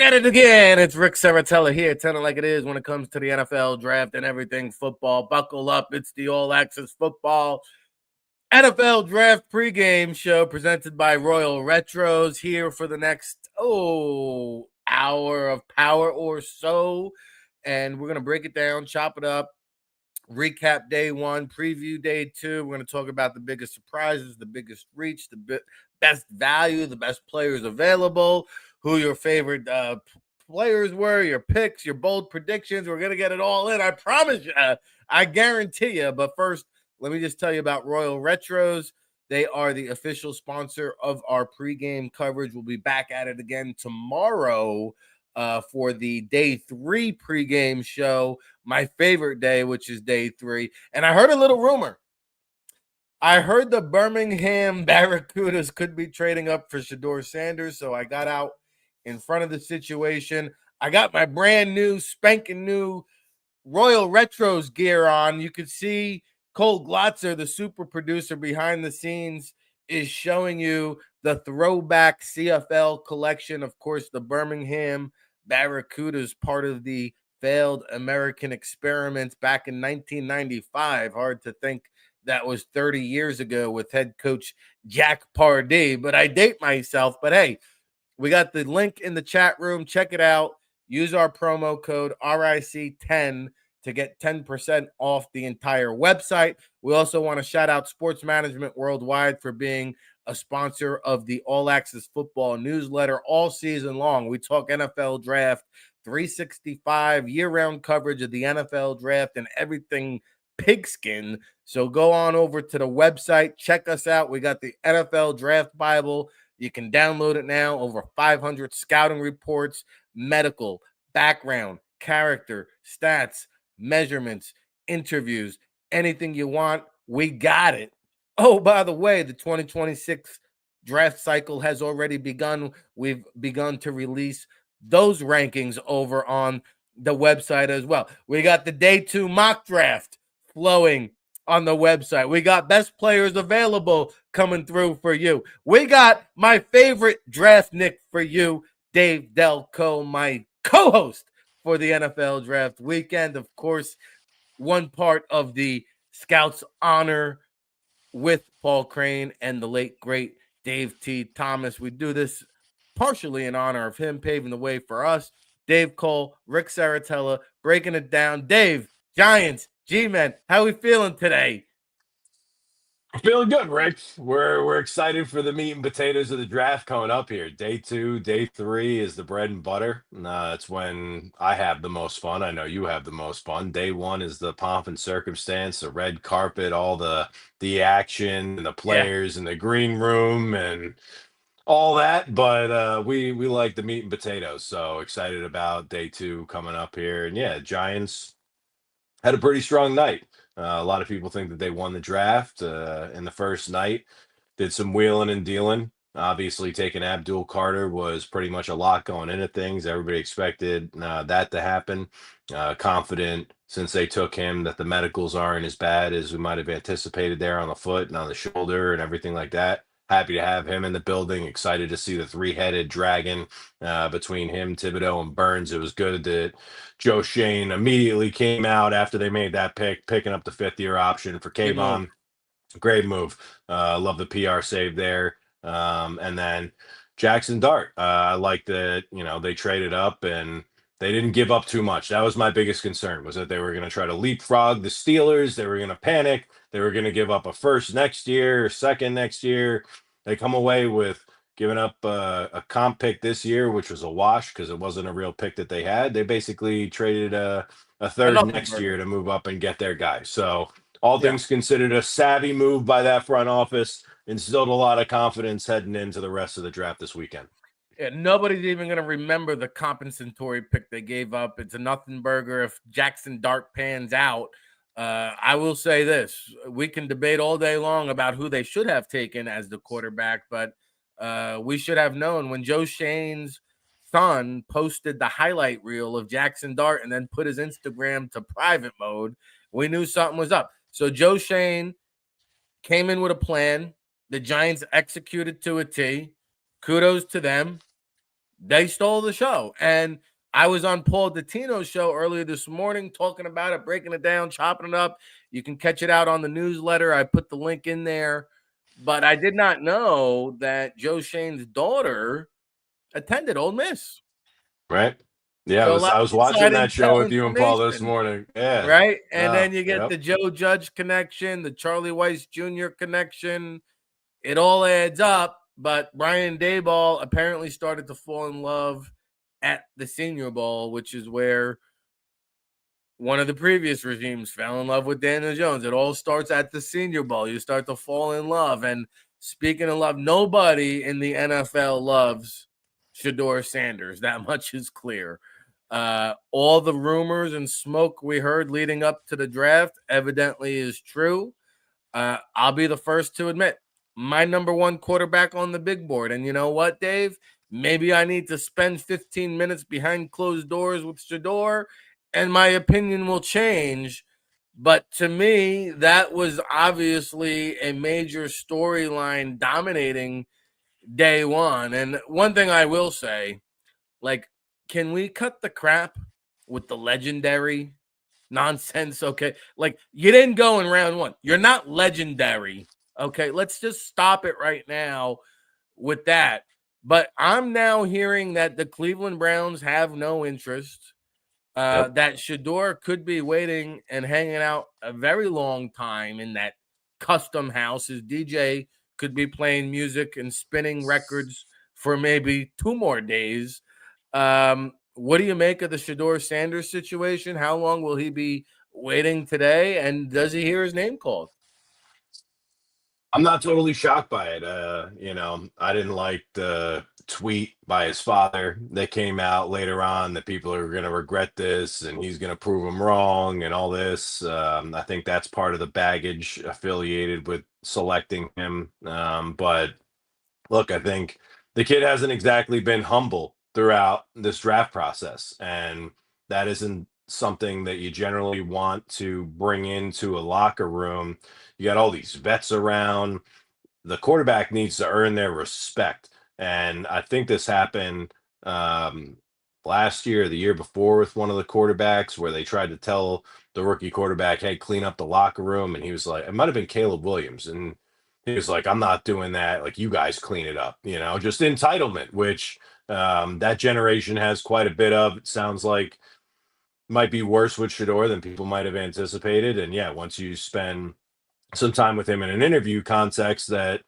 at it again. It's Rick Serritella here, telling like it is when it comes to the NFL draft and everything football. Buckle up. It's the All Access Football NFL Draft pregame show presented by Royal Retros here for the next, hour of power or so. And we're going to break it down, chop it up, recap day one, preview day two. We're going to talk about the biggest surprises, the biggest reach, the best value, the best players available, who your favorite players were, your picks, your bold predictions. We're going to get it all in. I promise you. I guarantee you. But first, let me just tell you about Royal Retros. They are the official sponsor of our pregame coverage. We'll be back at it again tomorrow for the day three pregame show, my favorite day, which is day three. And I heard a little rumor. I heard the Birmingham Barracudas could be trading up for Shedeur Sanders, so I got out in front of the situation. I got my brand new, spanking new Royal Retros gear on. You can see Cole Glotzer, the super producer behind the scenes, is showing you the throwback CFL collection. Of course, the Birmingham Barracudas, part of the failed American experiments back in 1995. Hard to think that was 30 years ago with head coach Jack Pardee, but I date myself. But hey, we got the link in the chat room. Check it out. Use our promo code RIC10 to get 10% off the entire website. We also want to shout out Sports Management Worldwide for being a sponsor of the All Access Football newsletter all season long. We talk NFL draft, 365 year-round coverage of the NFL draft and everything pigskin. So go on over to the website. Check us out. We got the NFL Draft Bible. You can download it now. Over 500 scouting reports, medical, background, character, stats, measurements, interviews, anything you want, we got it. Oh, by the way, the 2026 draft cycle has already begun. We've begun to release those rankings over on the website as well. We got the day two mock draft flowing on the website. We got best players available coming through for you. We got my favorite draft Nick for you, Dave Delco, my co-host for the NFL draft weekend. Of course, one part of the Scouts honor with Paul Crane and the late, great Dave T. Thomas. We do this partially in honor of him, paving the way for us. Dave Cole, Rick Serritella, breaking it down. Dave, Giants, G-Men, how we feeling today? Feeling good, Rick. We're excited for the meat and potatoes of the draft coming up here. Day two, day three is the bread and butter. It's when I have the most fun. I know you have the most fun. Day one is the pomp and circumstance, the red carpet, all the action, and the players in the green room, and all that. But we like the meat and potatoes. So excited about day two coming up here. And yeah, Giants had a pretty strong night. A lot of people think that they won the draft in the first night. Did some wheeling and dealing. Obviously, taking Abdul Carter was pretty much a lot going into things. Everybody expected that to happen. Confident since they took him that the medicals aren't as bad as we might have anticipated there on the foot and on the shoulder and everything like that. Happy to have him in the building. Excited to see the three-headed dragon between him, Thibodeau, and Burns. It was good that Joe Shane immediately came out after they made that pick, picking up the fifth-year option for Kayvon. Great move. Love the PR save there. And then Jackson Dart. I like that, they traded up and they didn't give up too much. That was my biggest concern, was that they were going to try to leapfrog the Steelers. They were going to panic. They were going to give up a first next year, second next year. They come away with giving up a comp pick this year, which was a wash because it wasn't a real pick that they had. They basically traded a third next year to move up and get their guy. So all things considered, a savvy move by that front office, instilled a lot of confidence heading into the rest of the draft this weekend. Yeah, nobody's even going to remember the compensatory pick they gave up. It's a nothing burger if Jackson Dart pans out. I will say this. We can debate all day long about who they should have taken as the quarterback, but we should have known when Joe Shane's son posted the highlight reel of Jackson Dart and then put his Instagram to private mode, we knew something was up. So Joe Shane came in with a plan. The Giants executed to a T. Kudos to them. they stole the show. And I was on Paul Dottino's show earlier this morning talking about it, breaking it down, chopping it up. You can catch it out on the newsletter. I put the link in there. But I did not know that Joe Shane's daughter attended Ole Miss. Right? Yeah, So a lot I of was watching inside that show intel with you and Paul this information, morning. Yeah. right? And No. then you get Yep. the Joe Judge connection, the Charlie Weiss Jr. connection. It all adds up. But Brian Daboll apparently started to fall in love at the Senior Bowl, which is where one of the previous regimes fell in love with Daniel Jones. It all starts at the Senior Bowl. You start to fall in love. And speaking of love, nobody in the NFL loves Shador Sanders. That much is clear. All the rumors and smoke we heard leading up to the draft evidently is true. I'll be the first to admit my number one quarterback on the big board. And you know what, Dave? Maybe I need to spend 15 minutes behind closed doors with Shador and my opinion will change. But to me, that was obviously a major storyline dominating day one. And one thing I will say, like, can we cut the crap with the legendary nonsense? Okay. Like, you didn't go in round one. You're not legendary. Okay. Let's just stop it right now with that. But I'm now hearing that the Cleveland Browns have no interest, Yep. that Shador could be waiting and hanging out a very long time in that custom house. His DJ could be playing music and spinning records for maybe 2 more days. What do you make of the Shador Sanders situation? How long will he be waiting today? And does he hear his name called? I'm not totally shocked by it. I didn't like the tweet by his father that came out later on that people are going to regret this and he's going to prove them wrong and all this. I think that's part of the baggage affiliated with selecting him. But look, I think the kid hasn't exactly been humble throughout this draft process. And that isn't something that you generally want to bring into a locker room. You got all these vets around. The quarterback needs to earn their respect. And I think this happened um, last year, the year before, with one of the quarterbacks where they tried to tell the rookie quarterback, hey, clean up the locker room. And he was like, it might have been Caleb Williams. And he was like, I'm not doing that. Like, you guys clean it up, just entitlement, which that generation has quite a bit of. It sounds like might be worse with Shador than people might have anticipated. And yeah, once you spend some time with him in an interview context, that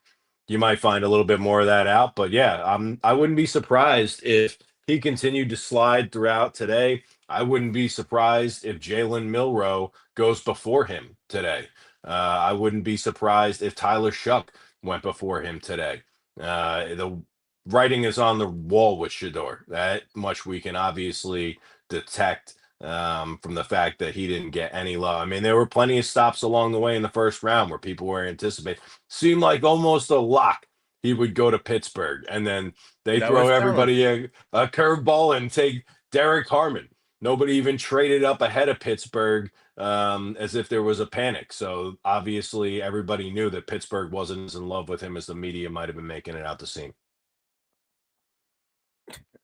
you might find a little bit more of that out. But yeah, I wouldn't be surprised if he continued to slide throughout today. I wouldn't be surprised if Jalen Milrow goes before him today. I wouldn't be surprised if Tyler Shuck went before him today. The writing is on the wall with Shador. That much we can obviously detect from the fact that he didn't get any love. I mean, there were plenty of stops along the way in the first round where people were anticipating. Seemed like almost a lock he would go to Pittsburgh, and then they That throw was telling. everybody a curveball and take Derek Harmon. Nobody even traded up ahead of Pittsburgh as if there was a panic. So obviously, everybody knew that Pittsburgh wasn't as in love with him as the media might have been making it out to seem.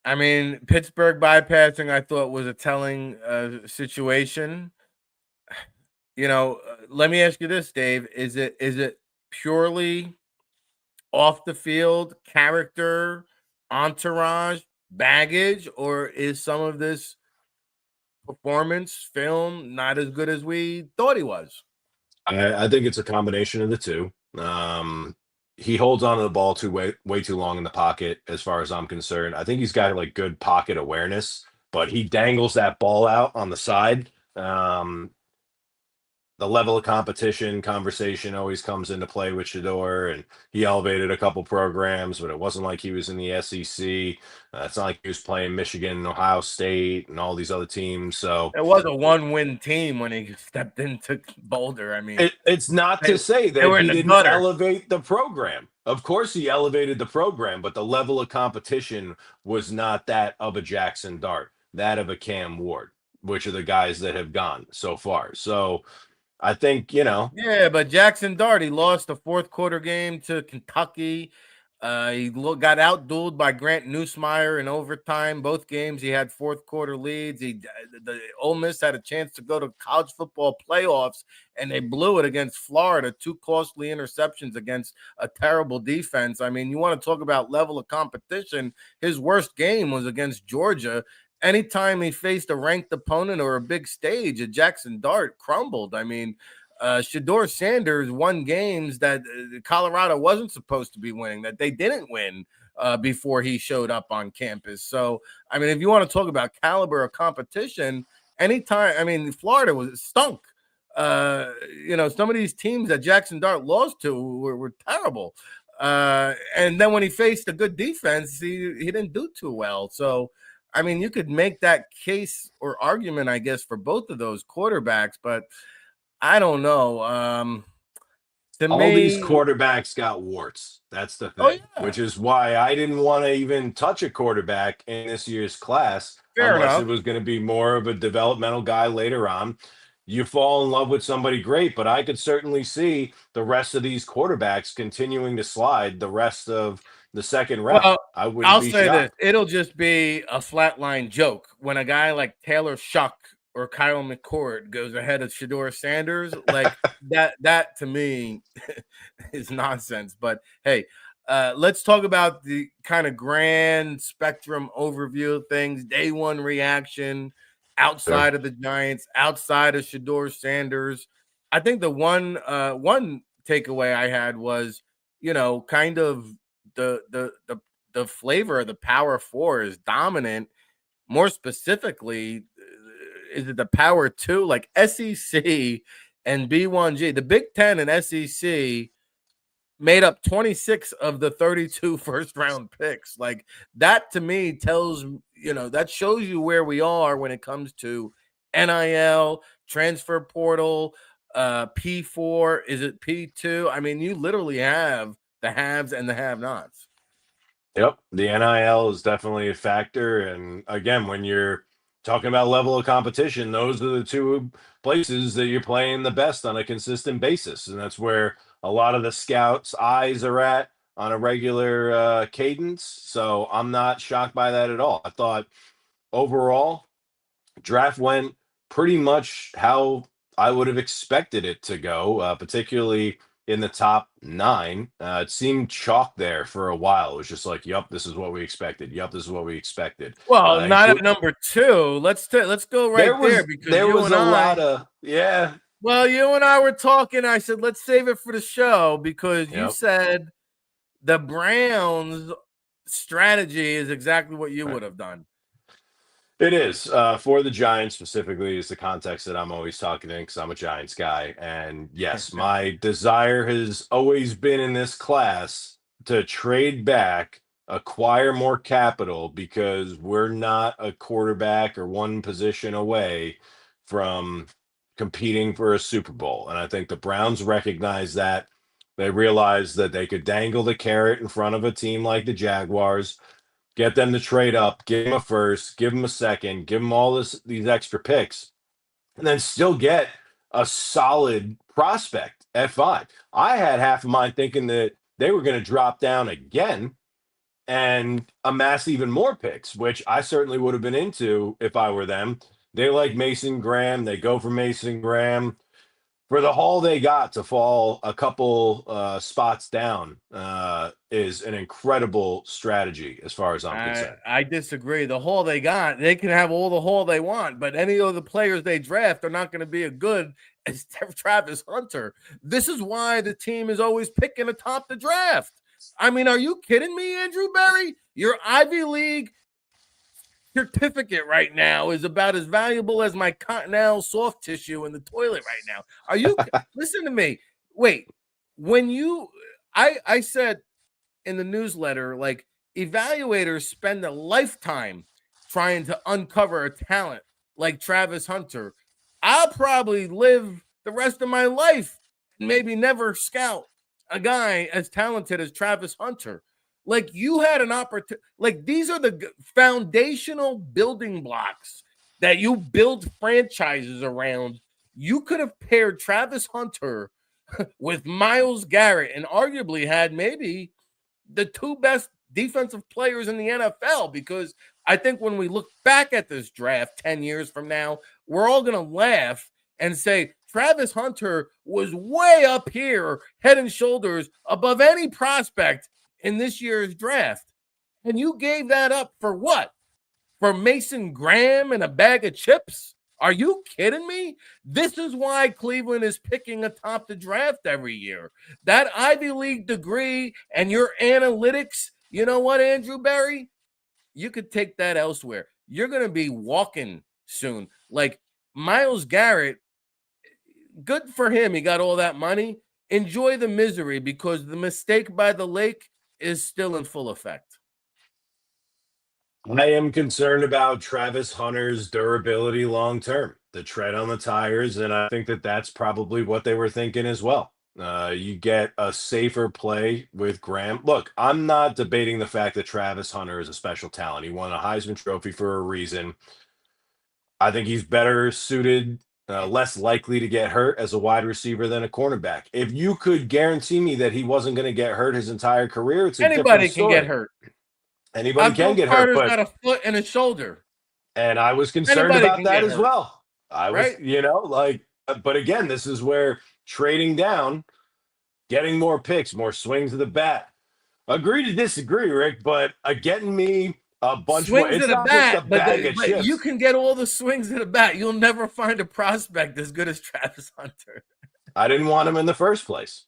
I mean, Pittsburgh bypassing, I thought, was a telling situation. Let me ask you this, Dave: is it purely off the field character, entourage, baggage, or is some of this performance film not as good as we thought he was? I think it's a combination of the two. He holds on to the ball way too long in the pocket, as far as I'm concerned. I think he's got like good pocket awareness, but he dangles that ball out on the side. The level of competition conversation always comes into play with Shador, and he elevated a couple programs, but it wasn't like he was in the SEC. It's not like he was playing Michigan and Ohio State and all these other teams. So It was a one-win team when he stepped into Boulder. I mean, it's not they, to say they that were in he the didn't gutter. elevate the program. Of course, he elevated the program, but the level of competition was not that of a Jackson Dart, that of a Cam Ward, which are the guys that have gone so far. So I think, Yeah, but Jackson Dart, he lost the fourth quarter game to Kentucky. He got outdueled by Grant Newsmeyer in overtime. Both games he had fourth quarter leads. The Ole Miss had a chance to go to college football playoffs, and they blew it against Florida. 2 costly interceptions against a terrible defense. I mean, you want to talk about level of competition. His worst game was against Georgia. Anytime he faced a ranked opponent or a big stage, a Jackson Dart crumbled. I mean, Shedeur Sanders won games that Colorado wasn't supposed to be winning, that they didn't win before he showed up on campus. So, I mean, if you want to talk about caliber of competition, anytime, I mean, Florida was stunk. Some of these teams that Jackson Dart lost to were terrible. And then when he faced a good defense, he didn't do too well. So, I mean, you could make that case or argument, I guess, for both of those quarterbacks, but I don't know. To All these me, quarterbacks got warts. That's the oh thing, yeah, which is why I didn't want to even touch a quarterback in this year's class fair unless it enough. was going to be more of a developmental guy later on. You fall in love with somebody great, but I could certainly see the rest of these quarterbacks continuing to slide the rest of the second round. Well, I wouldn't I'll be say this: shocked. it'll just be a flatline joke when a guy like Taylor Shuck or Kyle McCord goes ahead of Shedeur Sanders. Like that to me is nonsense. But hey, let's talk about the kind of grand spectrum overview of things. Day one reaction Sure. outside of the Giants, outside of Shedeur Sanders. I think the one takeaway I had was, kind of the flavor of the Power Four is dominant. More specifically, is it the Power Two, like SEC and B1G? The Big Ten and SEC made up 26 of the 32 first round picks. Like that to me tells, that shows you where we are when it comes to NIL, transfer portal, P4, is it P2? I mean, you literally have the haves and the have-nots. Yep, the NIL is definitely a factor. And again, when you're talking about level of competition, those are the two places that you're playing the best on a consistent basis. And that's where a lot of the scouts' eyes are at on a regular cadence. So I'm not shocked by that at all. I thought overall, draft went pretty much how I would have expected it to go, particularly in the top 9. It seemed chalk there for a while. It was just like, "Yup, this is what we expected. Yup, this is what we expected." Well, not at Include number 2. Let's go there right there was because there was a lot of yeah. you and I were talking. I said, let's save it for the show because you Yep. said the Browns strategy is exactly what you Right. would have done. It is for the Giants specifically is the context that I'm always talking in because I'm a Giants guy. And yes, my desire has always been in this class to trade back, acquire more capital because we're not a quarterback or one position away from competing for a Super Bowl. And I think the Browns recognize that. They realize that they could dangle the carrot in front of a team like the Jaguars, get them to trade up, give them a first, give them a second, give them all these extra picks, and then still get a solid prospect at 5. I had half of mine thinking that they were going to drop down again and amass even more picks, which I certainly would have been into if I were them. They like Mason Graham. They go for Mason Graham for the haul they got to fall a couple spots down is an incredible strategy as far as I'm concerned. I disagree. The haul they got, they can have all the haul they want, but any of the players they draft are not going to be as good as Travis Hunter. This is why the team is always picking atop the draft. I mean, are you kidding me, Andrew Berry? Your Ivy League certificate right now is about as valuable as my Cottonelle soft tissue in the toilet right now. Are you listen to me? Wait, when I said in the newsletter, like evaluators spend a lifetime trying to uncover a talent like Travis Hunter. I'll probably live the rest of my life and maybe never scout a guy as talented as Travis Hunter. Like you had an opportunity, like these are the foundational building blocks that you build franchises around. You could have paired Travis Hunter with Myles Garrett and arguably had maybe the two best defensive players in the NFL, because I think when we look back at this draft 10 years from now, we're all going to laugh and say Travis Hunter was way up here, head and shoulders above any prospect in this year's draft. And you gave that up for what? For Mason Graham and a bag of chips? Are you kidding me? This is why Cleveland is picking atop the draft every year. That Ivy League degree and your analytics, you know what, Andrew Berry? You could take that elsewhere. You're going to be walking soon. Like Myles Garrett, good for him. He got all that money. Enjoy the misery, because the mistake by the lake is still in full effect. I am concerned about Travis Hunter's durability long term, the tread on the tires, and I think that that's probably what they were thinking as well. You get a safer play with Graham. Look, I'm not debating the fact that Travis Hunter is a special talent. He won a Heisman Trophy for a reason. I think he's better suited, less likely to get hurt as a wide receiver than a cornerback. If you could guarantee me that he wasn't going to get hurt his entire career, it's a different Anybody can get story. hurt. Anybody can Abdul get hurt, Carter's but got a foot and a shoulder. and I was concerned Anybody about can that get as hurt, well. I was, right? but again, this is where trading down, getting more picks, more swings of the bat. Agree to disagree, Rick, but getting me a bunch more. Swings It's at a not just a bat, but bag of but you chips. can get all the swings at a bat. You'll never find a prospect as good as Travis Hunter. I didn't want him in the first place.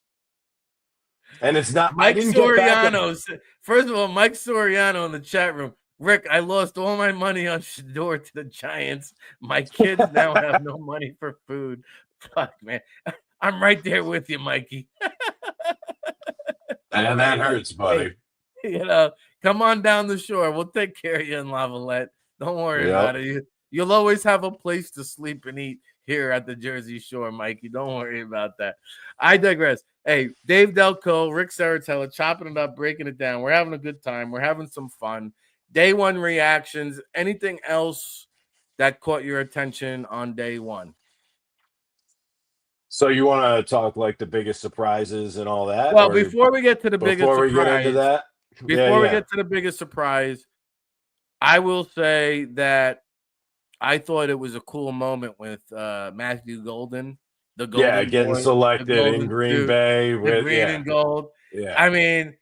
And it's not, I Mike didn't get back up. Soriano. First of all, Mike Soriano in the chat room. Rick, I lost all my money on Shador to the Giants. My kids now have no money for food. Fuck, man. I'm right there with you, Mikey. And that hurts, buddy. Hey, come on down the shore. We'll take care of you in Lavalette. Don't worry about it. You'll always have a place to sleep and eat here at the Jersey Shore, Mikey. Don't worry about that. I digress. Hey, Dave Delco, Rick Serritella, chopping it up, breaking it down. We're having a good time. We're having some fun. Day one reactions. Anything else that caught your attention on day one? So you want to talk like the biggest surprises and all that? Well, before we get to the biggest surprise, get into that, before we get to the biggest surprise, I will say that I thought it was a cool moment with Matthew Golden, the Golden getting boy, selected in Green Bay with green and gold. Yeah, I mean,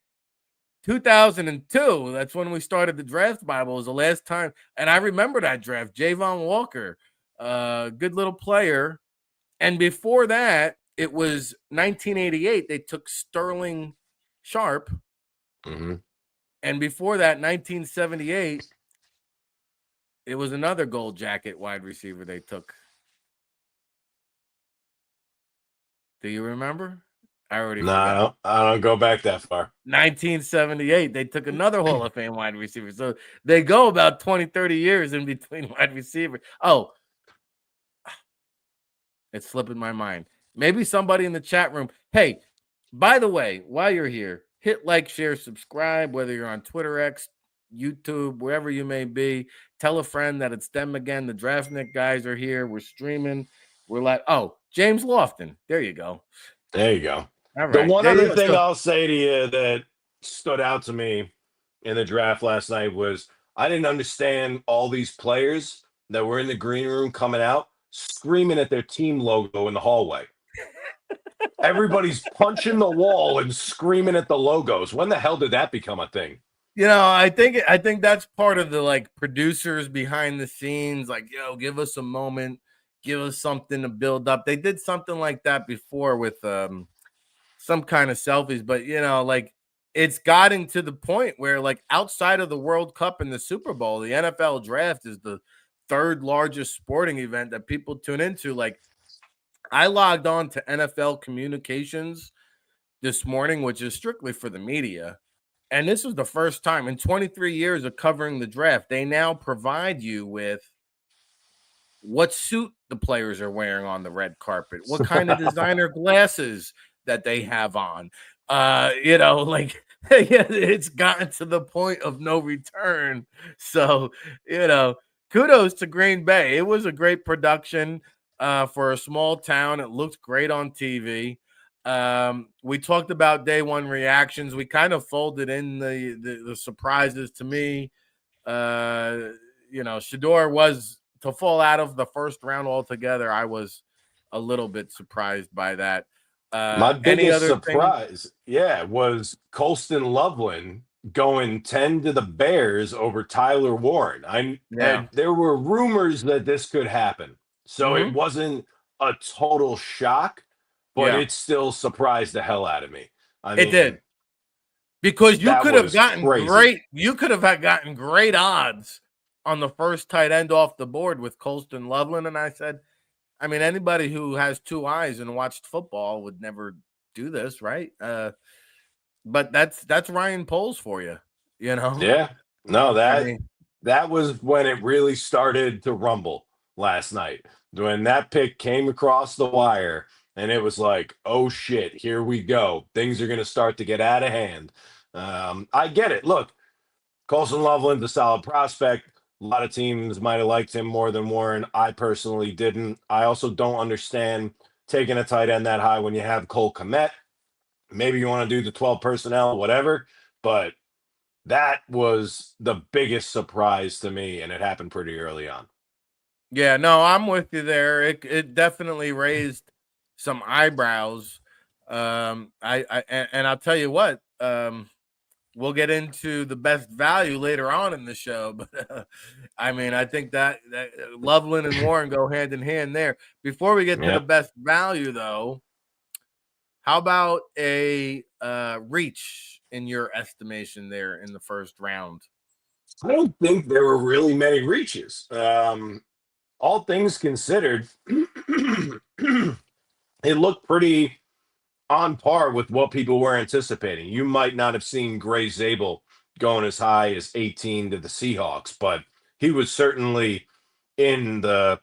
2002. That's when we started the Draft Bible. Was the last time, and I remember that draft. Javon Walker, good little player. And before that, it was 1988. They took Sterling Sharp. Mm-hmm. And before that, 1978, it was another gold jacket wide receiver they took. Do you remember? I already forgot. I don't go back that far. 1978, they took another Hall of Fame wide receiver. So they go about 20, 30 years in between wide receivers. Oh, it's slipping my mind. Maybe somebody in the chat room. Hey, by the way, while you're here, hit like, share, subscribe, whether you're on Twitter, X, YouTube, wherever you may be. Tell a friend that it's them again. The Draftnik guys are here. We're streaming. We're like, oh, James Lofton. There you go. There you go. All right. The one other thing I'll say to you that stood out to me in the draft last night was I didn't understand all these players that were in the green room coming out screaming at their team logo in the hallway. Everybody's punching the wall and screaming at the logos. When the hell did that become a thing? You know, I think that's part of the like producers behind the scenes. Like, yo, give us a moment, give us something to build up. They did something like that before with some kind of selfies, but you know, like it's gotten to the point where like outside of the World Cup and the Super Bowl, the NFL draft is the third largest sporting event that people tune into. Like I logged on to NFL Communications this morning, which is strictly for the media. And this was the first time in 23 years of covering the draft. They now provide you with what suit the players are wearing on the red carpet, what kind of designer glasses that they have on. You know, like it's gotten to the point of no return. So, you know, kudos to Green Bay. It was a great production for a small town. It looked great on TV. We talked about day one reactions. We kind of folded in the surprises to me. Shador was to fall out of the first round altogether. I was a little bit surprised by that. My Any biggest other thing? surprise, yeah, was Colston Loveland going 10 to the Bears over Tyler Warren. Yeah. There were rumors that this could happen. So it Mm-hmm. wasn't a total shock, but Yeah, it still surprised the hell out of me. I it did mean, because you that could have was gotten crazy. great. You could have gotten great odds on the first tight end off the board with Colston Loveland, and I said, I mean, anybody who has two eyes and watched football would never do this, right? But that's Ryan Poles for you, you know. Yeah. No, I that mean, that was when it really started to rumble last night. When that pick came across the wire and it was like, oh shit, here we go. Things are gonna start to get out of hand. I get it. Look, Colson Loveland's a solid prospect. A lot of teams might have liked him more than Warren. I personally didn't. I also don't understand taking a tight end that high when you have Cole Kmet. Maybe you want to do the 12 personnel, whatever, but that was the biggest surprise to me, and it happened pretty early on. yeah, no, I'm with you there. It definitely raised some eyebrows. And I'll tell you what. We'll get into the best value later on in the show, but I mean, I think that Loveland and Warren go hand in hand there. Before we get to the Yep. best value, though, how about a reach in your estimation there in the first round? I don't think there were really many reaches. All things considered, it looked pretty on par with what people were anticipating. You might not have seen Gray Zabel going as high as 18 to the Seahawks, but he was certainly in the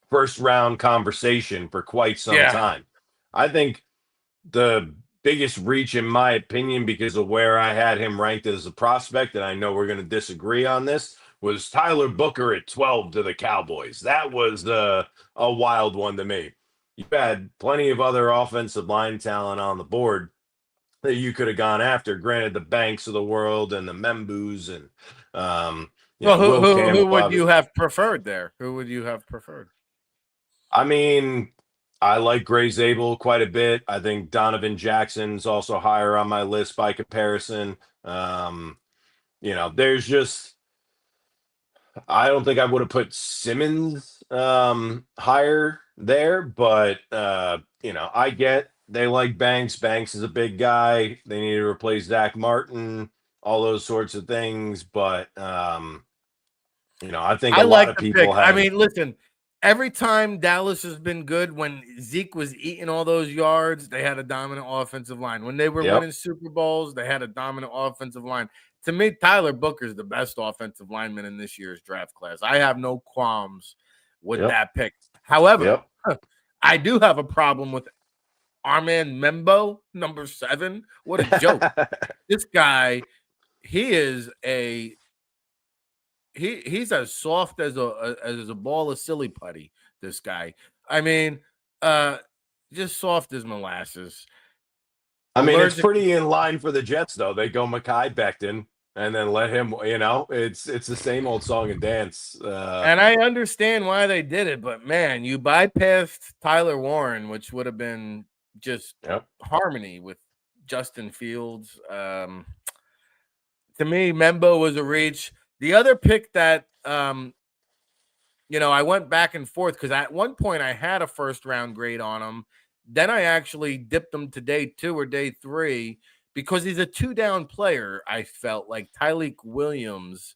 first round conversation for quite some Yeah. time. I think the biggest reach, in my opinion, because of where I had him ranked as a prospect, and I know we're going to disagree on this, was Tyler Booker at 12 to the Cowboys. That was a wild one to me. You had plenty of other offensive line talent on the board that you could have gone after. Granted, the Banks of the world and the Membus and Well, Will who Campbell. would you have preferred there? Who would you have preferred? I mean, I like Gray Zabel quite a bit. I think Donovan Jackson's also higher on my list by comparison. Um, there's just I don't think I would have put Simmons higher there, but I get they like Banks. Banks is a big guy. They need to replace Zach Martin, all those sorts of things. But I think a I lot like of the people pick. I had. mean, listen, every time Dallas has been good, when Zeke was eating all those yards, they had a dominant offensive line. When they were Yep, winning Super Bowls, they had a dominant offensive line. To me, Tyler Booker is the best offensive lineman in this year's draft class. I have no qualms with yep, that pick. However, yep. I do have a problem with Armand Membo, number 7. What a joke. This guy, he is he's as soft as a ball of silly putty. This guy, I mean, uh, just soft as molasses. I mean, it's Allergic, pretty in line for the Jets, though. They go Makai Becton and then let him. It's the same old song and dance. and I understand why they did it, but man, you bypassed Tyler Warren, which would have been just Yep. harmony with Justin Fields. To me, Membo was a reach. The other pick that I went back and forth because at one point I had a first round grade on him. Then I actually dipped him to day 2 or day 3 because he's a 2-down player. I felt like Tyleek Williams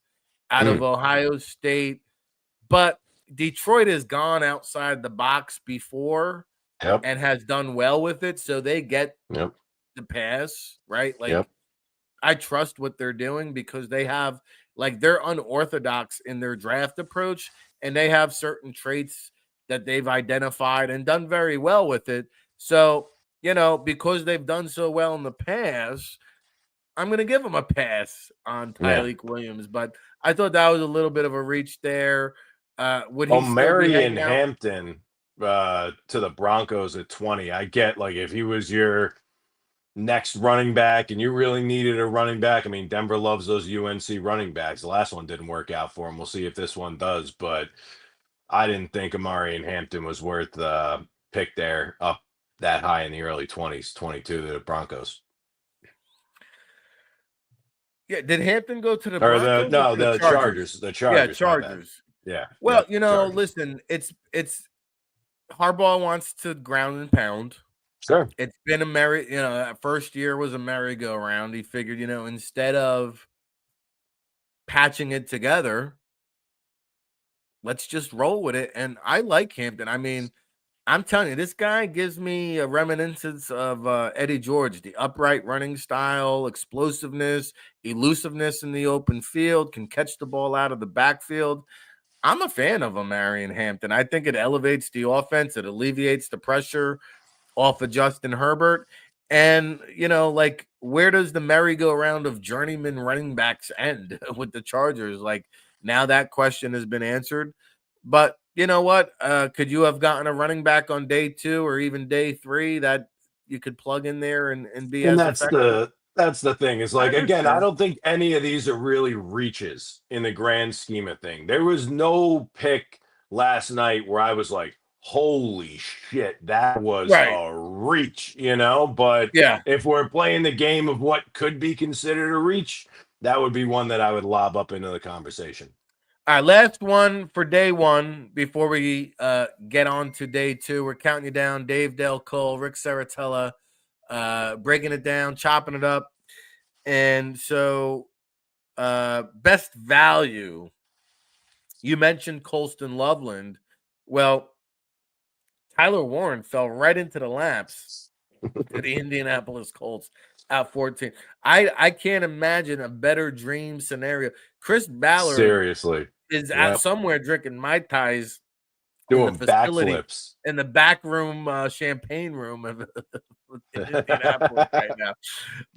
out of Mm. Ohio State, but Detroit has gone outside the box before Yep. and has done well with it. So they get Yep. the pass, right? Like Yep. I trust what they're doing because they have they're unorthodox in their draft approach and they have certain traits that they've identified and done very well with it. So, because they've done so well in the past, I'm going to give them a pass on Yeah. Tyleek Williams, but I thought that was a little bit of a reach there. Would Oh, he still be Marion hanging out? Hampton to the Broncos at 20. I get, like, if he was your next running back and you really needed a running back. I mean, Denver loves those UNC running backs. The last one didn't work out for him. We'll see if this one does, but I didn't think Amari and Hampton was worth the pick there up that high in the early 20s, 22 to the Broncos. Yeah, did Hampton go to the Or the Broncos or no, to the the Chargers? Chargers. The Yeah, Chargers, my bad. Chargers. Yeah. Well, Yep. you know, Chargers. listen, it's Harbaugh wants to ground and pound. Sure. It's been a merry, that first year was a merry-go-round. He figured, instead of patching it together, let's just roll with it. And I like Hampton. I mean, I'm telling you, this guy gives me a reminiscence of Eddie George, the upright running style, explosiveness, elusiveness in the open field, can catch the ball out of the backfield. I'm a fan of him, Marion Hampton. I think it elevates the offense. It alleviates the pressure off of Justin Herbert. And, like, where does the merry-go-round of journeyman running backs end with the Chargers? Like, now that question has been answered. But you know what? Could you have gotten a running back on day 2 or even day 3 that you could plug in there and be And as that's effective? the thing. Is I like, again, I understand. don't think any of these are really reaches in the grand scheme of thing. There was no pick last night where I was like, holy shit, that was Right. a reach, But Yeah. if we're playing the game of what could be considered a reach, that would be one that I would lob up into the conversation. All right, last one for day 1 before we get on to day 2. We're counting you down. Dave Del Cole, Rick Serritella, breaking it down, chopping it up. And so best value, you mentioned Colston Loveland. Well, Tyler Warren fell right into the laps to the Indianapolis Colts at 14. I can't imagine a better dream scenario. Chris Ballard Seriously. is at Yep. somewhere drinking Mai Tais in the Doing facility, backflips. in the back room, champagne room of in Indianapolis right now.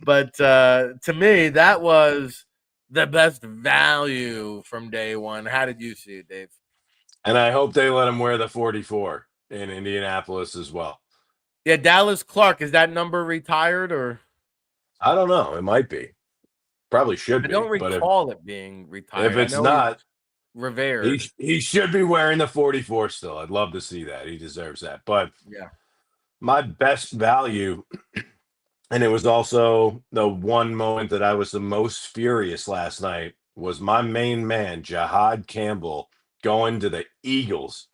But to me, that was the best value from day 1. How did you see it, Dave? And I hope they let him wear the 44 in Indianapolis as well. Yeah, Dallas Clark, is that number retired or? I don't know. It might be. Probably should I don't be. But recall it being if retired. I it's know he's not, revered. he should be wearing the 44 still. I'd love to see that. He deserves that. But Yeah. my best value, and it was also the one moment that I was the most furious last night, was my main man, Jahad Campbell, going to the Eagles.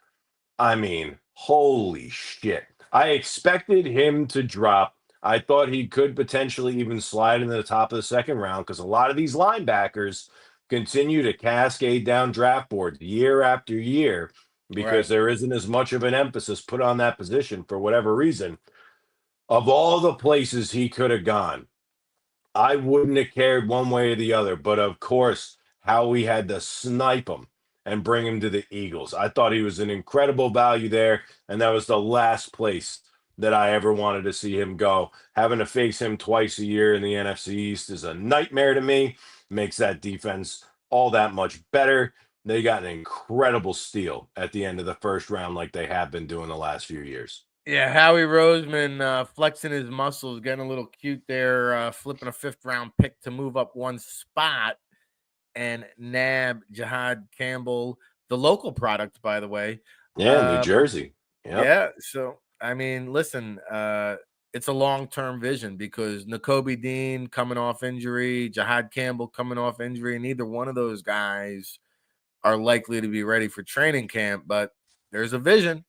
I mean, holy shit. I expected him to drop. I thought he could potentially even slide into the top of the second round because a lot of these linebackers continue to cascade down draft boards year after year because Right. there isn't as much of an emphasis put on that position for whatever reason. Of all the places he could have gone, I wouldn't have cared one way or the other, but of course, how we had to snipe him and bring him to the Eagles. I thought he was an incredible value there, and that was the last place that I ever wanted to see him go. Having to face him twice a year in the NFC East is a nightmare to me. Makes that defense all that much better. They got an incredible steal at the end of the first round, like they have been doing the last few years. Yeah, Howie Roseman flexing his muscles, getting a little cute there, flipping a 5th-round pick to move up one spot and nab Jahad Campbell, the local product, by the way. Yeah, New Jersey. Yep. Yeah, so I mean, listen, it's a long-term vision because Nakobe Dean coming off injury, Jahad Campbell coming off injury, and neither one of those guys are likely to be ready for training camp. But there's a vision,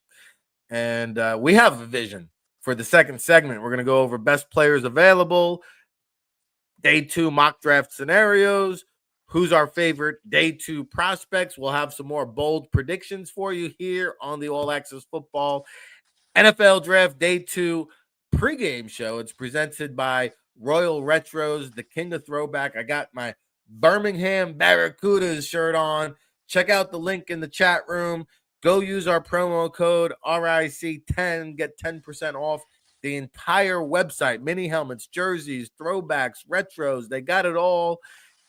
and we have a vision for the second segment. We're going to go over best players available, day 2 mock draft scenarios, who's our favorite day 2 prospects. We'll have some more bold predictions for you here on the All Access Football NFL Draft Day 2 pregame show. It's presented by Royal Retros, the king of throwback. I got my Birmingham Barracudas shirt on. Check out the link in the chat room. Go use our promo code RIC10. Get 10% off the entire website. Mini helmets, jerseys, throwbacks, retros. They got it all.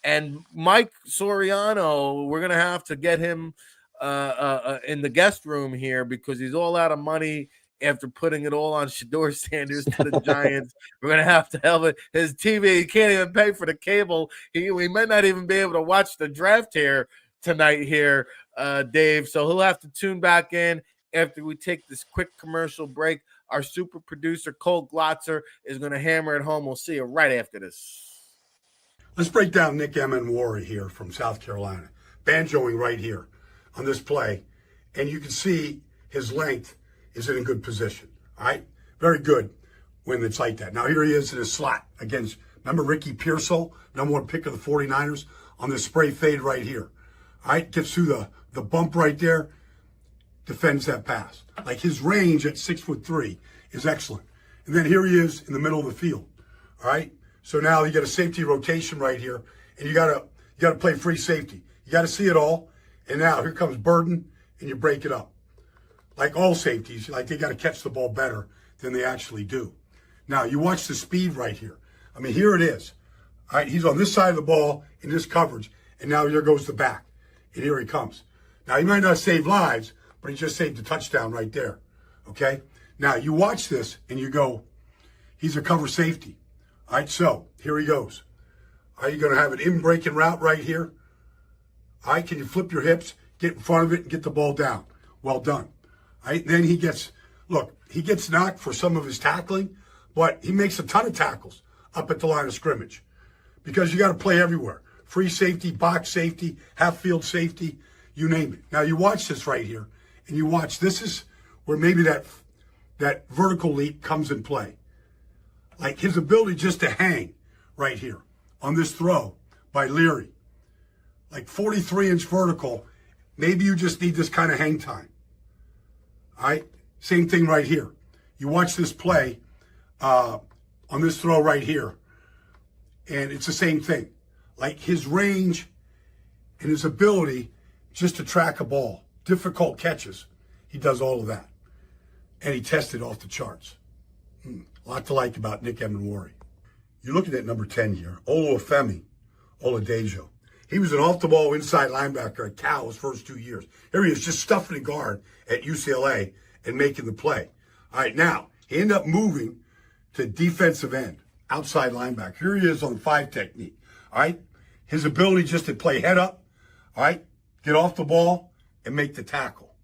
And Mike Soriano, we're going to have to get him in the guest room here because he's all out of money after putting it all on Shador Sanders to the Giants. We're gonna have to help it. His TV, he can't even pay for the cable. We might not even be able to watch the draft here tonight here, Dave. So he'll have to tune back in after we take this quick commercial break. Our super producer Cole Glotzer is going to hammer it home. We'll see you right after this. Let's break down Nick Emmanwori here from South Carolina, banjoing right here on this play, and you can see his length is in a good position. All right, very good when it's like that. Now here he is in his slot against, remember Ricky Pearsall, #1 pick of the 49ers, on this spray fade right here. All right, gets through the bump right there, defends that pass. Like his range at 6'3" is excellent. And then here he is in the middle of the field. All right, so now you got a safety rotation right here, and you gotta play free safety. You gotta see it all. And now here comes Burden, and you break it up. Like all safeties, like they got to catch the ball better than they actually do. Now, you watch the speed right here. I mean, here it is. All right, he's on this side of the ball in this coverage, and now here goes the back. And here he comes. Now, he might not save lives, but he just saved a touchdown right there. Okay? Now, you watch this, and you go, he's a cover safety. All right, so here he goes. Are you going to have an in-breaking route right here? All right, can you flip your hips, get in front of it, and get the ball down? Well done. All right, then he gets knocked for some of his tackling, but he makes a ton of tackles up at the line of scrimmage because you got to play everywhere. Free safety, box safety, half field safety, you name it. Now you watch this right here, and you watch, this is where maybe that vertical leap comes in play. Like his ability just to hang right here on this throw by Leary. Like 43-inch vertical, maybe you just need this kind of hang time. All right, same thing right here. You watch this play on this throw right here, and it's the same thing. Like his range and his ability just to track a ball, difficult catches, he does all of that. And he tested off the charts. A lot to like about Nick Emmanwori. You're looking at number 10 here, Oluwafemi Oladejo. He was an off-the-ball inside linebacker at Cal his first 2 years. Here he is, just stuffing a guard at UCLA and making the play. All right, now, he ended up moving to defensive end, outside linebacker. Here he is on the 5 technique. All right, his ability just to play head up, all right, get off the ball and make the tackle.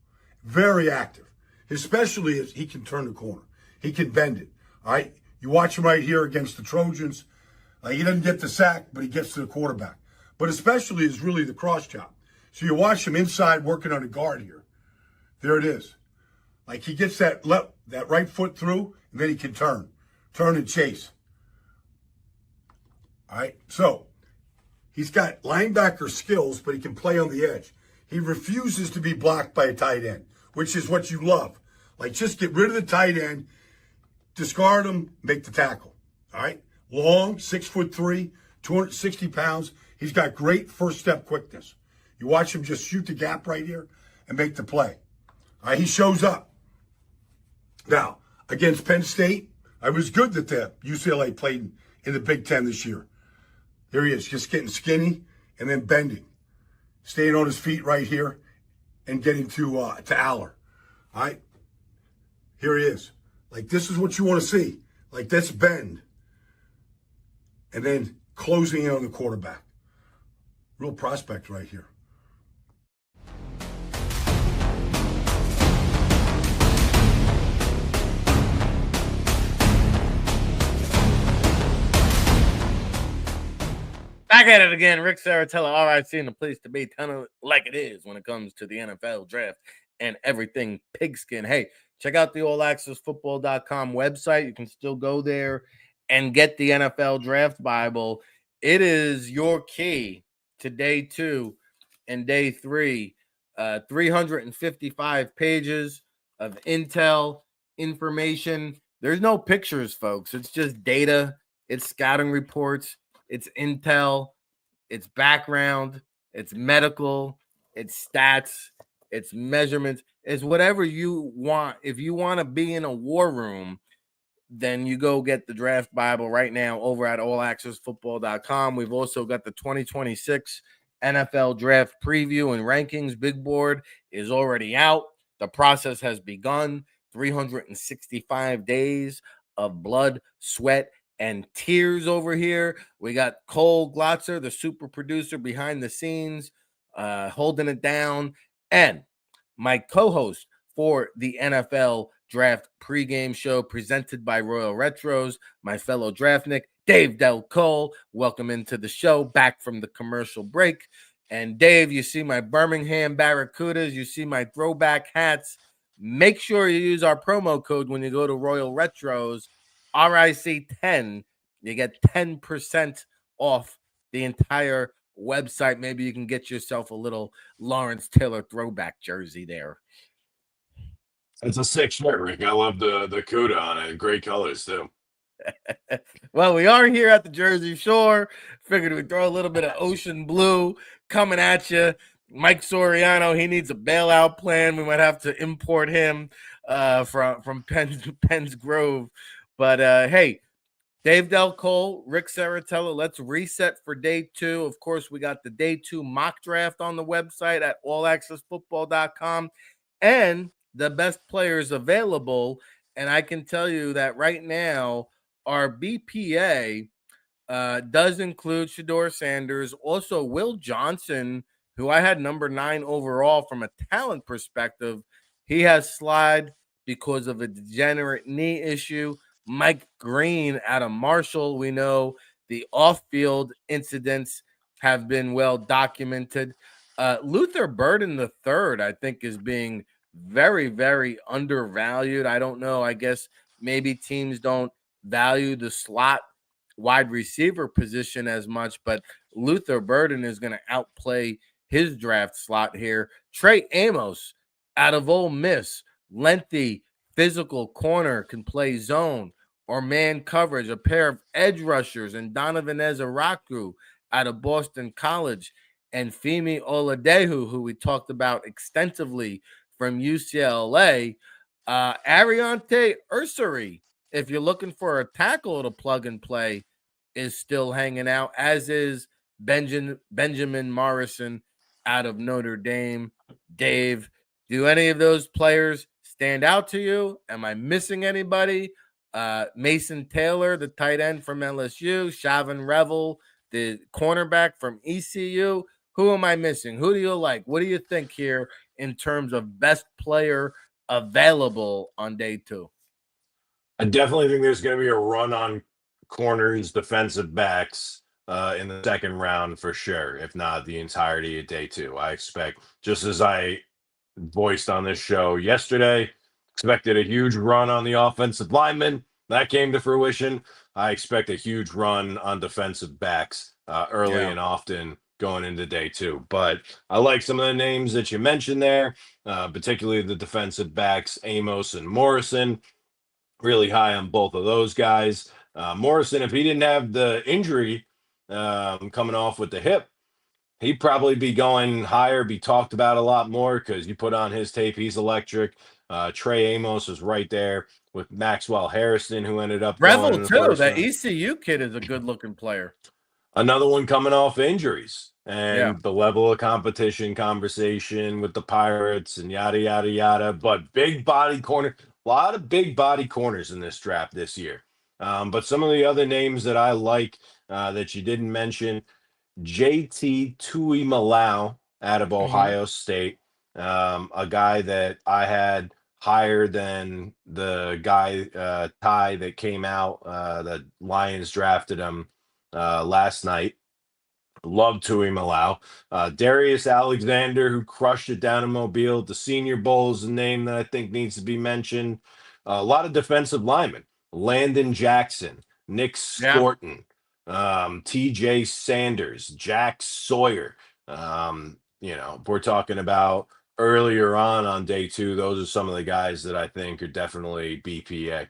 Very active. His specialty is he can turn the corner. He can bend it, all right? You watch him right here against the Trojans. He doesn't get the sack, but he gets to the quarterback. But especially is really the cross chop. So you watch him inside working on a guard here. There it is. Like he gets that right foot through, and then he can turn and chase. All right, so he's got linebacker skills, but he can play on the edge. He refuses to be blocked by a tight end, which is what you love. Like just get rid of the tight end, discard him, make the tackle. All right, long, 6'3", 260 pounds. He's got great first step quickness. You watch him just shoot the gap right here and make the play. All right, he shows up. Now, against Penn State, it was good that the UCLA played in the Big Ten this year. There he is, just getting skinny and then bending. Staying on his feet right here and getting to Aller. All right, here he is. Like this is what you want to see. Like this bend. And then closing in on the quarterback. Real prospect right here. Back at it again, Rick Serritella, RIC, and the place to be, telling it like it is when it comes to the NFL draft and everything pigskin. Hey, check out the allaccessfootball.com website. You can still go there and get the NFL Draft Bible. It is your key to day 2 and day 3. 355 pages of intel information. There's no pictures, folks. It's just data. It's scouting reports. It's intel. It's background. It's medical. It's stats. It's measurements. It's whatever you want. If you want to be in a war room, then you go get the Draft Bible right now over at allaccessfootball.com. We've also got the 2026 NFL draft preview and rankings big board is already out. The process has begun. 365 days of blood, sweat, and tears over here. We got Cole Glotzer, the super producer behind the scenes, holding it down, and my co-host for the NFL Draft pregame show presented by Royal Retros, my fellow draftnik, Dave Del Cole. Welcome into the show, back from the commercial break. And Dave, you see my Birmingham Barracudas, you see my throwback hats. Make sure you use our promo code when you go to Royal Retros, RIC10. You get 10% off the entire website. Maybe you can get yourself a little Lawrence Taylor throwback jersey there. It's a sick shirt, Rick. I love the CUDA on it. Great colors, too. Well, we are here at the Jersey Shore. Figured we'd throw a little bit of ocean blue coming at you. Mike Soriano, he needs a bailout plan. We might have to import him from Penn's Grove. But hey, Dave Del Cole, Rick Serritella, let's reset for day 2. Of course, we got the day 2 mock draft on the website at allaccessfootball.com and the best players available. And I can tell you that right now, our BPA does include Shedeur Sanders, also Will Johnson, who I had number 9 overall from a talent perspective. He has slid because of a degenerate knee issue. Mike Green out of Marshall. We know the off-field incidents have been well documented. Luther Burden III, I think, is being very, very undervalued. I don't know. I guess maybe teams don't value the slot wide receiver position as much, but Luther Burden is going to outplay his draft slot here. Trey Amos out of Ole Miss, lengthy, physical corner, can play zone or man coverage, a pair of edge rushers, and Donovan Ezeraku out of Boston College, and Femi Oladeju, who we talked about extensively from UCLA. Ariante Ursary, if you're looking for a tackle to plug and play, is still hanging out, as is Benjamin Morrison out of Notre Dame. Dave, do any of those players stand out to you? Am I missing anybody? Mason Taylor, the tight end from LSU, Shavon Revel, the cornerback from ECU. Who am I missing? Who do you like? What do you think here in terms of best player available on day 2? I definitely think there's going to be a run on corners, defensive backs in the second round for sure, if not the entirety of day 2. I expect, just as I voiced on this show yesterday, expected a huge run on the offensive linemen. That came to fruition. I expect a huge run on defensive backs early and often going into day 2. But I like some of the names that you mentioned there, particularly the defensive backs, Amos and Morrison. Really high on both of those guys. Morrison, if he didn't have the injury coming off with the hip, he'd probably be going higher, be talked about a lot more, because you put on his tape, he's electric. Trey Amos was right there with Maxwell Harrison, who ended up going Revel in the too. first That round. ECU kid is a good-looking player. Another one coming off injuries, and Yeah. the level of competition conversation with the Pirates and yada, yada, yada. But big body corner, a lot of big body corners in this draft this year. But some of the other names that I like that you didn't mention, JT Tuimalau out of Ohio State, a guy that I had higher than the guy Ty that came out. The Lions drafted him last night. Love Tuimalau. Darius Alexander, who crushed it down in Mobile. The Senior Bowl is a name that I think needs to be mentioned. A lot of defensive linemen. Landon Jackson, Nick Scorton, TJ Sanders, Jack Sawyer. If we're talking about earlier on day 2, those are some of the guys that I think are definitely BPA.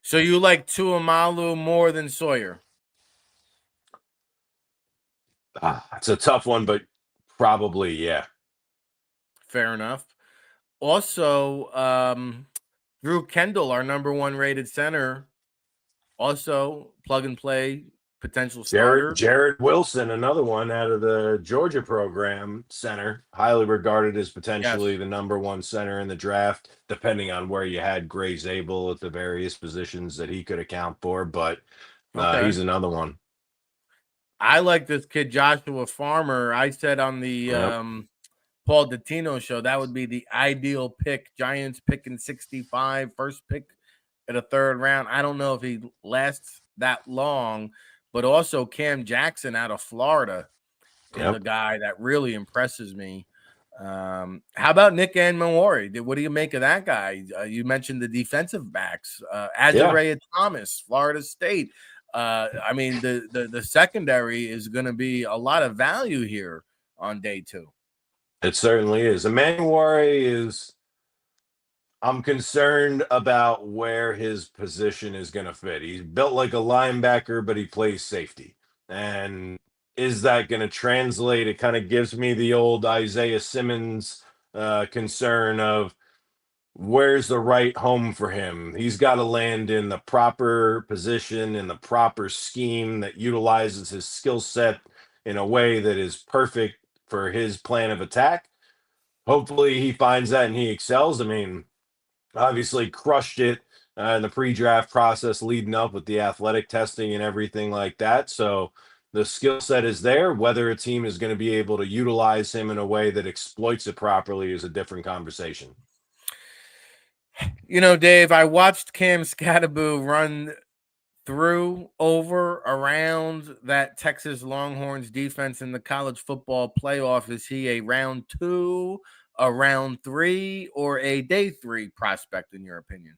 So you like Tuimalu more than Sawyer? It's a tough one, but probably, yeah. Fair enough. Also, Drew Kendall, our number 1 rated center, also plug and play potential starter. Jared Wilson, another one out of the Georgia program, center, highly regarded as potentially Yes. the number one center in the draft, depending on where you had Gray Zabel at the various positions that he could account for. But Okay. he's another one. I like this kid, Joshua Farmer. I said on the Yep. Paul Dottino show that would be the ideal pick. Giants picking 65, first pick in a third round. I don't know if he lasts that long, but also Cam Jackson out of Florida is a guy that really impresses me. How about Nick Anmanwari? What do you make of that guy? You mentioned the defensive backs, Azariah Thomas, Florida State. I mean, the secondary is going to be a lot of value here on day 2. It certainly is. Emmanuel is. I'm concerned about where his position is going to fit. He's built like a linebacker, but he plays safety. And is that going to translate? It kind of gives me the old Isaiah Simmons concern of where's the right home for him. He's got to land in the proper position, in the proper scheme that utilizes his skill set in a way that is perfect for his plan of attack. Hopefully he finds that and he excels. I mean, obviously crushed it in the pre-draft process leading up with the athletic testing and everything like that. So the skill set is there. Whether a team is going to be able to utilize him in a way that exploits it properly is a different conversation. You know, Dave, I watched Cam Skattebo run through, over, around that Texas Longhorns defense in the college football playoff. Is he a round 2, a round 3, or a day 3 prospect, in your opinion?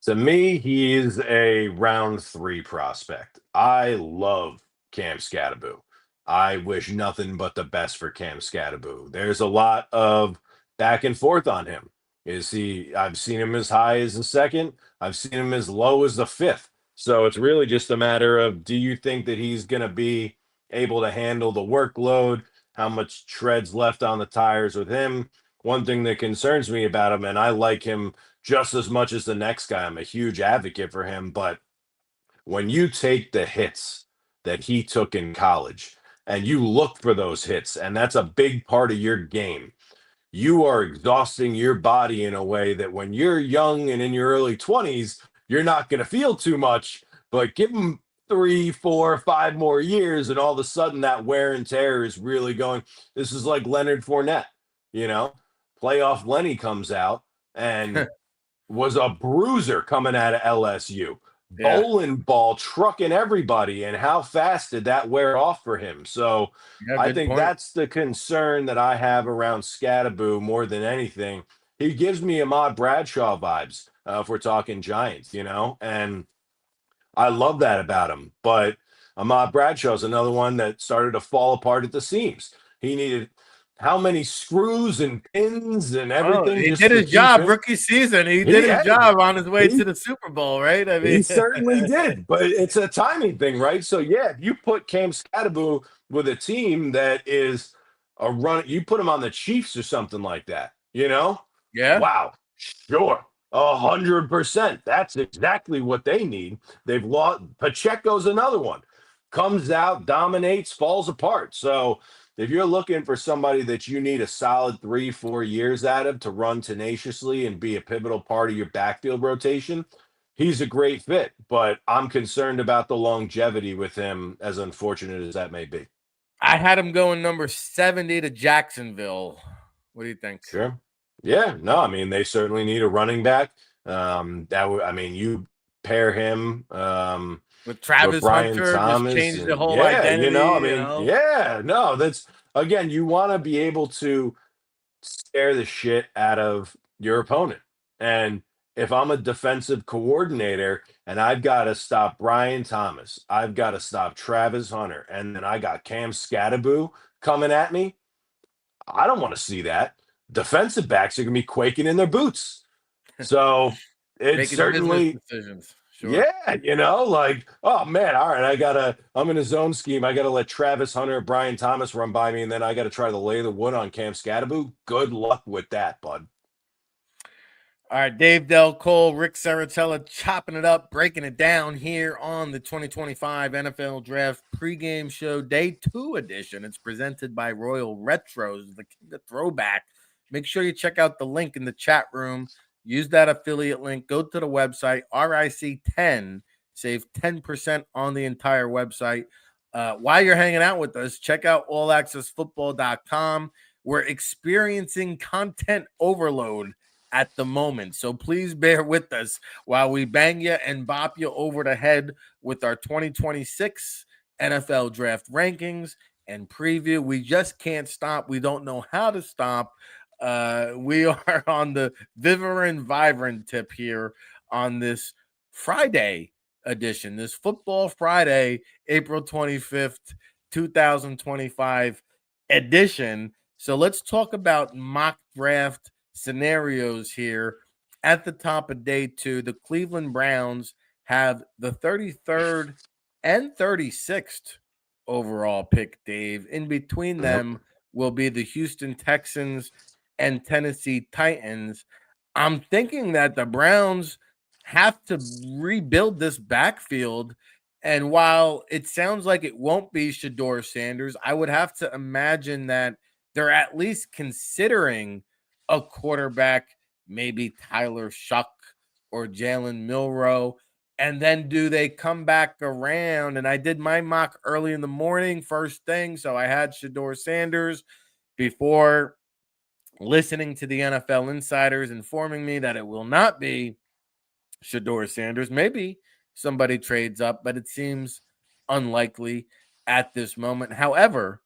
To me, he is a round 3 prospect. I love Cam Skattebo. I wish nothing but the best for Cam Skattebo. There's a lot of back and forth on him. I've seen him as high as the 2nd. I've seen him as low as the 5th. So it's really just a matter of, do you think that he's going to be able to handle the workload? How much tread's left on the tires with him? One thing that concerns me about him, and I like him just as much as the next guy, I'm a huge advocate for him, but when you take the hits that he took in college and you look for those hits, and that's a big part of your game, you are exhausting your body in a way that when you're young and in your early 20s, you're not going to feel too much, but give them 3, 4, 5 more years, and all of a sudden that wear and tear is really going. This is like Leonard Fournette, playoff Lenny comes out and was a bruiser coming out of LSU. Yeah. Bowling ball trucking everybody, and how fast did that wear off for him? So I think that's the concern that I have around Skattebo more than anything. He gives me Ahmad Bradshaw vibes if we're talking Giants, and I love that about him. But Ahmad Bradshaw is another one that started to fall apart at the seams. He needed how many screws and pins and everything. He did his job rookie season. He did his job on his way to the Super Bowl, right? I mean, he certainly did, but it's a timing thing, right? So yeah, if you put Cam Skattebo with a team that is a run, you put him on the Chiefs or something like that, Yeah. Wow, sure. 100%. That's exactly what they need. They've lost. Pacheco's another one. Comes out, dominates, falls apart. So if you're looking for somebody that you need a solid 3, 4 years out of to run tenaciously and be a pivotal part of your backfield rotation, he's a great fit. But I'm concerned about the longevity with him, as unfortunate as that may be. I had him going number 70 to Jacksonville. What do you think? Sure. Yeah. No, I mean, they certainly need a running back. You pair him with Travis Brian Hunter, Thomas, just changed the whole identity. That's again, you want to be able to scare the shit out of your opponent. And if I'm a defensive coordinator and I've got to stop Brian Thomas, I've got to stop Travis Hunter, and then I got Cam Skattebo coming at me, I don't want to see that. Defensive backs are going to be quaking in their boots. So it's certainly decisions. Sure. Yeah, oh man, all right, I'm in a zone scheme. I got to let Travis Hunter, Brian Thomas run by me, and then I got to try to lay the wood on Cam Skattebo. Good luck with that, bud. All right, Dave Del Cole, Rick Serritella chopping it up, breaking it down here on the 2025 NFL Draft pregame show, day 2 edition. It's presented by Royal Retros, the King of Throwback. Make sure you check out the link in the chat room. Use that affiliate link. Go to the website, RIC10. Save 10% on the entire website. While you're hanging out with us, check out allaccessfootball.com. We're experiencing content overload at the moment. So please bear with us while we bang you and bop you over the head with our 2026 NFL draft rankings and preview. We just can't stop. We don't know how to stop. We are on the Vibrant tip here on this Friday edition, this Football Friday, April 25th, 2025 edition. So let's talk about mock draft scenarios here. At the top of day 2, the Cleveland Browns have the 33rd and 36th overall pick, Dave. In between them will be the Houston Texans and Tennessee Titans. I'm thinking that the Browns have to rebuild this backfield. And while it sounds like it won't be Shador Sanders, I would have to imagine that they're at least considering a quarterback, maybe Tyler Shuck or Jalen Milrow. And then do they come back around? And I did my mock early in the morning, first thing. So I had Shador Sanders before listening to the NFL insiders informing me that it will not be Shador Sanders. Maybe somebody trades up, but it seems unlikely at this moment. However,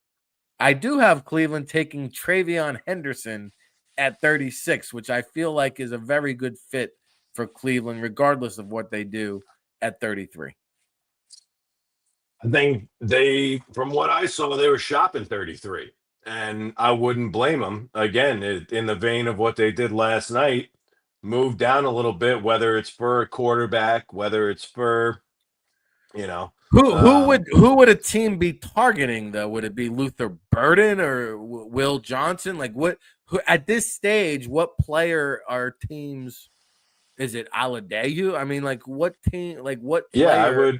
I do have Cleveland taking Travion Henderson at 36, which I feel like is a very good fit for Cleveland, regardless of what they do at 33. I think from what I saw, they were shopping 33, and I wouldn't blame them. Again, in the vein of what they did last night, move down a little bit, whether it's for a quarterback, whether it's for, who would a team be targeting though? Would it be Luther Burden or Will Johnson? Like who at this stage? What player are teams? Is it Aladeju? I mean, like what team? Like what player? Yeah,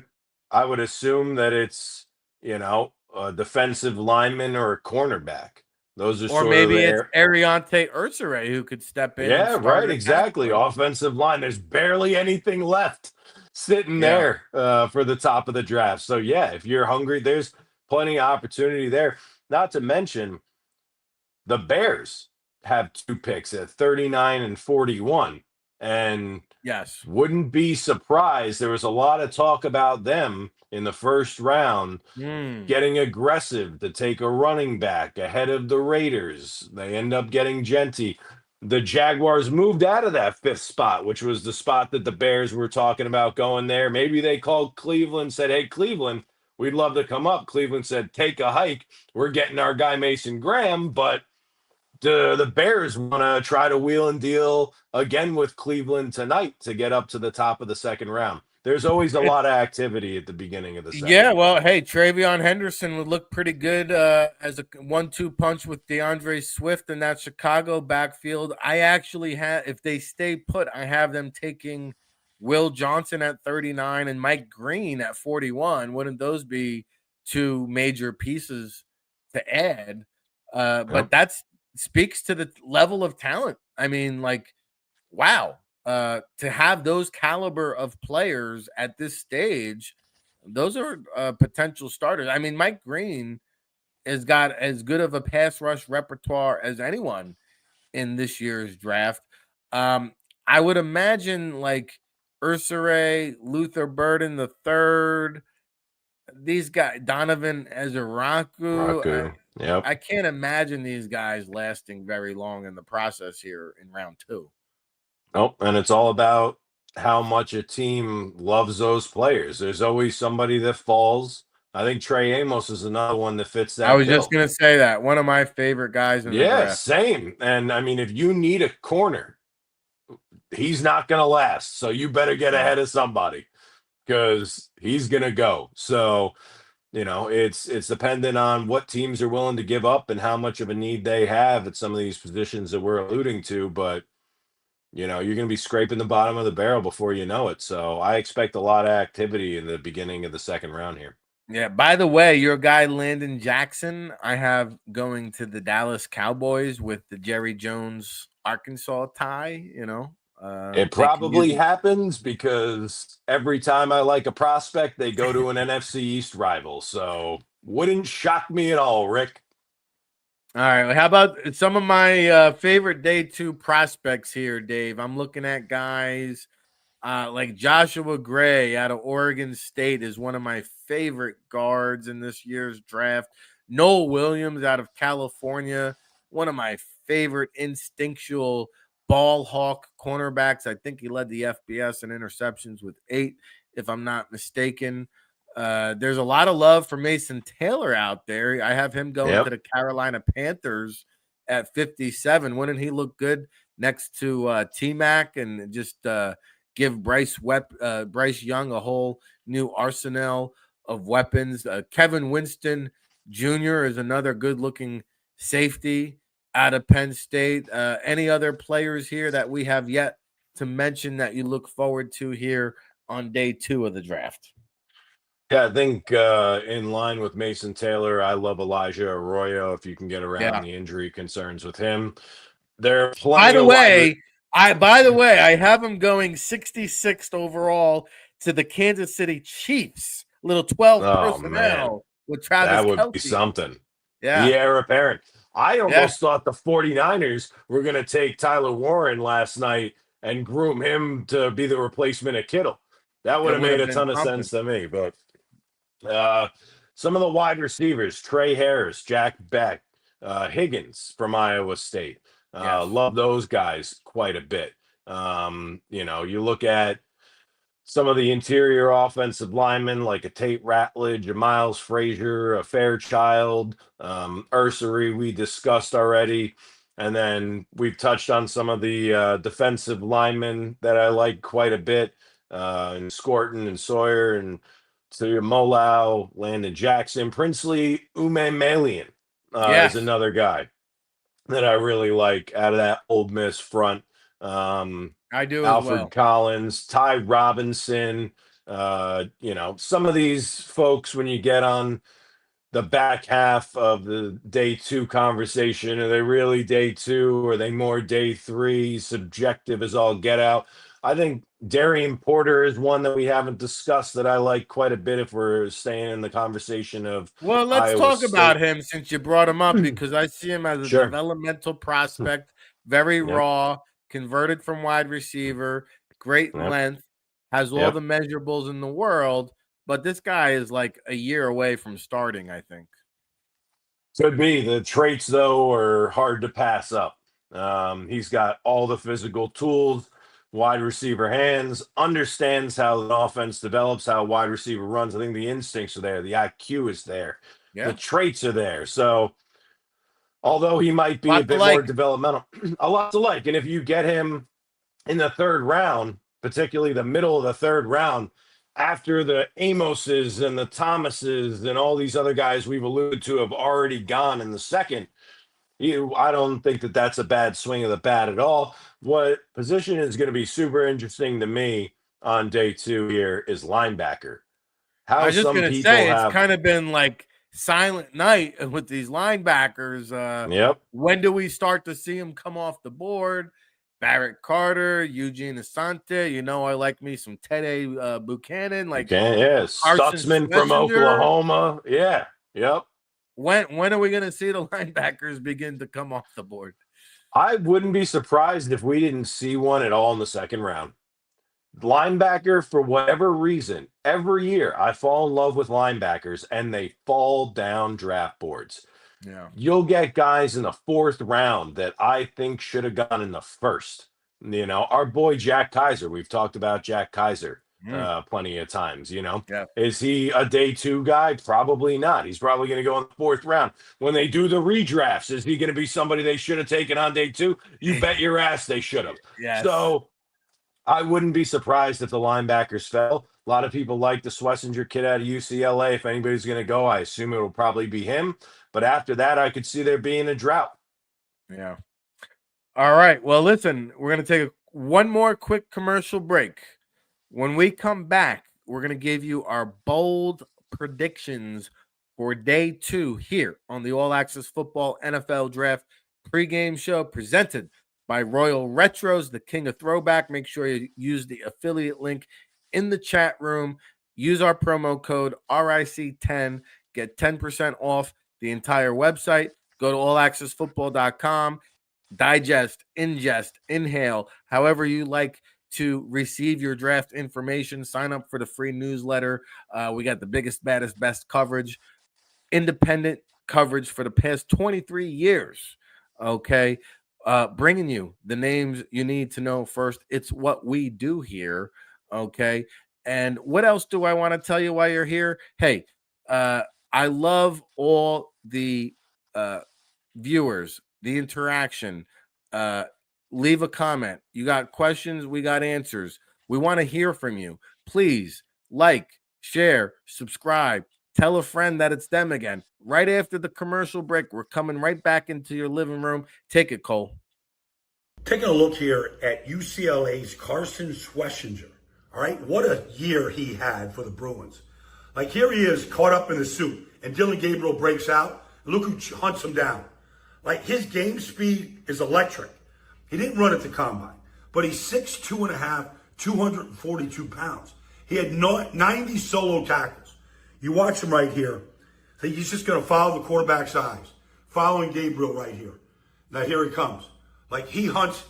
I would assume that it's a defensive lineman or a cornerback. Those are Or sort of maybe it's their. Ariante Ursere who could step in and Yeah, start right. a pass Exactly. rush. Offensive line. There's barely anything left sitting Yeah. there for the top of the draft. So, yeah, if you're hungry, there's plenty of opportunity there. Not to mention, the Bears have 2 picks at 39 and 41. And Yes. wouldn't be surprised. There was a lot of talk about them in the first round getting aggressive to take a running back ahead of the Raiders. They end up getting Genty. The Jaguars moved out of that 5th spot, which was the spot that the Bears were talking about going there. Maybe they called Cleveland, said, hey, Cleveland, we'd love to come up. Cleveland said, take a hike. We're getting our guy Mason Graham, but the Bears want to try to wheel and deal again with Cleveland tonight to get up to the top of the second round. There's always a lot of activity at the beginning of the second. Yeah, well, hey, Travion Henderson would look pretty good as a 1-2 punch with DeAndre Swift in that Chicago backfield. I actually have, if they stay put, I have them taking Will Johnson at 39 and Mike Green at 41. Wouldn't those be 2 major pieces to add? But that speaks to the level of talent. I mean, like, wow. To have those caliber of players at this stage, those are potential starters. I mean, Mike Green has got as good of a pass rush repertoire as anyone in this year's draft. I would imagine like Ursere, Luther Burden the third, these guys, Donovan Ezeraku. Yep. I can't imagine these guys lasting very long in the process here in round 2. Nope. And it's all about how much a team loves those players. There's always somebody that falls. I think Trey Amos is another one that fits that. I was just going to say that. One of my favorite guys in the draft. Yeah, same. And I mean, if you need a corner, he's not going to last. So you better get ahead of somebody because he's going to go. So, it's dependent on what teams are willing to give up and how much of a need they have at some of these positions that we're alluding to. But you're going to be scraping the bottom of the barrel before you know it. So I expect a lot of activity in the beginning of the second round here. Yeah. By the way, your guy Landon Jackson, I have going to the Dallas Cowboys with the Jerry Jones Arkansas tie. It They can use probably it. happens because every time I like a prospect, they go to an NFC East rival. So wouldn't shock me at all, Rick. All right. Well, how about some of my favorite day two prospects here, Dave? I'm looking at guys like Joshua Gray out of Oregon State is one of my favorite guards in this year's draft. Noel Williams out of California, one of my favorite instinctual ball hawk cornerbacks. I think he led the FBS in interceptions with 8, if I'm not mistaken. There's a lot of love for Mason Taylor out there. I have him going to Yep. the Carolina Panthers at 57. Wouldn't he look good next to T-Mac and just give Bryce Young a whole new arsenal of weapons? Kevin Winston Jr. is another good-looking safety out of Penn State. Any other players here that we have yet to mention that you look forward to here on day 2 of the draft? Yeah, I think in line with Mason Taylor, I love Elijah Arroyo. If you can get around Yeah. the injury concerns with him, there are By plenty the of way, I have him going 66th overall to the Kansas City Chiefs. Little 12 Oh man, personnel with Travis that would be Kelce. something. Yeah. The heir apparent. I Yeah. almost thought the 49ers were going to take Tyler Warren last night and groom him to be the replacement of Kittle. That would It have would made have a been ton of something. sense to me. But some of the wide receivers, Trey Harris, Jack Beck, Higgins from Iowa State. Yes. Love those guys quite a bit. You look at some of the interior offensive linemen like a Tate Ratledge, a Miles Frazier, a Fairchild, Ursery we discussed already. And then we've touched on some of the defensive linemen that I like quite a bit, and Scorton and Sawyer and Molau, Landon Jackson, Princely Ume Malian is Yes. another guy that I really like out of that Old Miss front. Um, I do as Alfred well. Collins, Ty Robinson. Some of these folks, when you get on the back half of the day 2 conversation, are they really day 2? Are they more day 3? Subjective as all get out. I think Darian Porter is one that we haven't discussed that I like quite a bit if we're staying in the conversation of Well, let's Iowa talk about State. him since you brought him up because I see him as a Sure. developmental prospect, very Yep. raw, converted from wide receiver, great Yep. length, has all Yep. the measurables in the world, but this guy is like a year away from starting, I think. Could be. The traits, though, are hard to pass up. He's got all the physical tools, wide receiver hands, understands how an offense develops, how a wide receiver runs. I think the instincts are there. The IQ is there. The Yeah. traits are there. So, although he might be a Lot to bit more like. developmental, a lot to like. And if you get him in the third round, particularly the middle of the third round, after the Amoses and the Thomases and all these other guys we've alluded to have already gone in the second, I don't think that that's a bad swing of the bat at all. What position is going to be super interesting to me on day 2 here is linebacker. I How was just some gonna people say it's have, kind of been like silent night with these linebackers. yep, When do we start to see them come off the board? Barrett Carter, Eugene Asante. I like me some Teddy Buchanan, like okay, yeah, Carson Stutzman from Schlesinger. Oklahoma, yeah, yep. When are we gonna see the linebackers begin to come off the board? I wouldn't be surprised if we didn't see one at all in the second round. Linebacker, for whatever reason, every year I fall in love with linebackers and they fall down draft boards. Yeah. You'll get guys in the 4th round that I think should have gone in the 1st. Our boy Jack Kaiser, we've talked about Jack Kaiser plenty of times. Yeah. Is he a day 2 guy? Probably not. He's probably going to go in the 4th round. When they do the redrafts, is he going to be somebody they should have taken on day 2? You bet your ass they should have. Yes. So I wouldn't be surprised if the linebackers fell. A lot of people like the Schlesinger kid out of UCLA. If anybody's going to go, I assume it will probably be him. But after that, I could see there being a drought. Yeah. All right. Well, listen, we're going to take a One more quick commercial break. When we come back, we're going to give you our bold predictions for day 2 here on the All Access Football NFL Draft pregame show presented by Royal Retros, the king of throwback. Make sure you use the affiliate link in the chat room. Use our promo code RIC10. Get 10% off the entire website. Go to allaccessfootball.com. Digest, ingest, inhale, however you like to receive your draft information. Sign up for the free newsletter. We got the biggest, baddest, best coverage, independent coverage for the past 23 years. Okay. Bringing you the names you need to know first. It's what we do here. Okay. And what else do I want to tell you while you're here? Hey, I love all the viewers, the interaction. Leave a comment. You got questions, we got answers. We want to hear from you. Please like, share, subscribe, tell a friend that it's them again. Right after the commercial break, we're coming right back into your living room. Take it, Cole. Taking a look here at UCLA's Carson Schwessinger. All right, what a year he had for the Bruins. Like, here he is caught up in the suit, and Dylan Gabriel breaks out. Look who hunts him down. Like, his game speed is electric. He didn't run at the combine, but he's 6'2.5", 242 pounds. He had 90 solo tackles. You watch him right here. He's just going to follow the quarterback's eyes, following Gabriel right here. Now, here he comes. Like, he hunts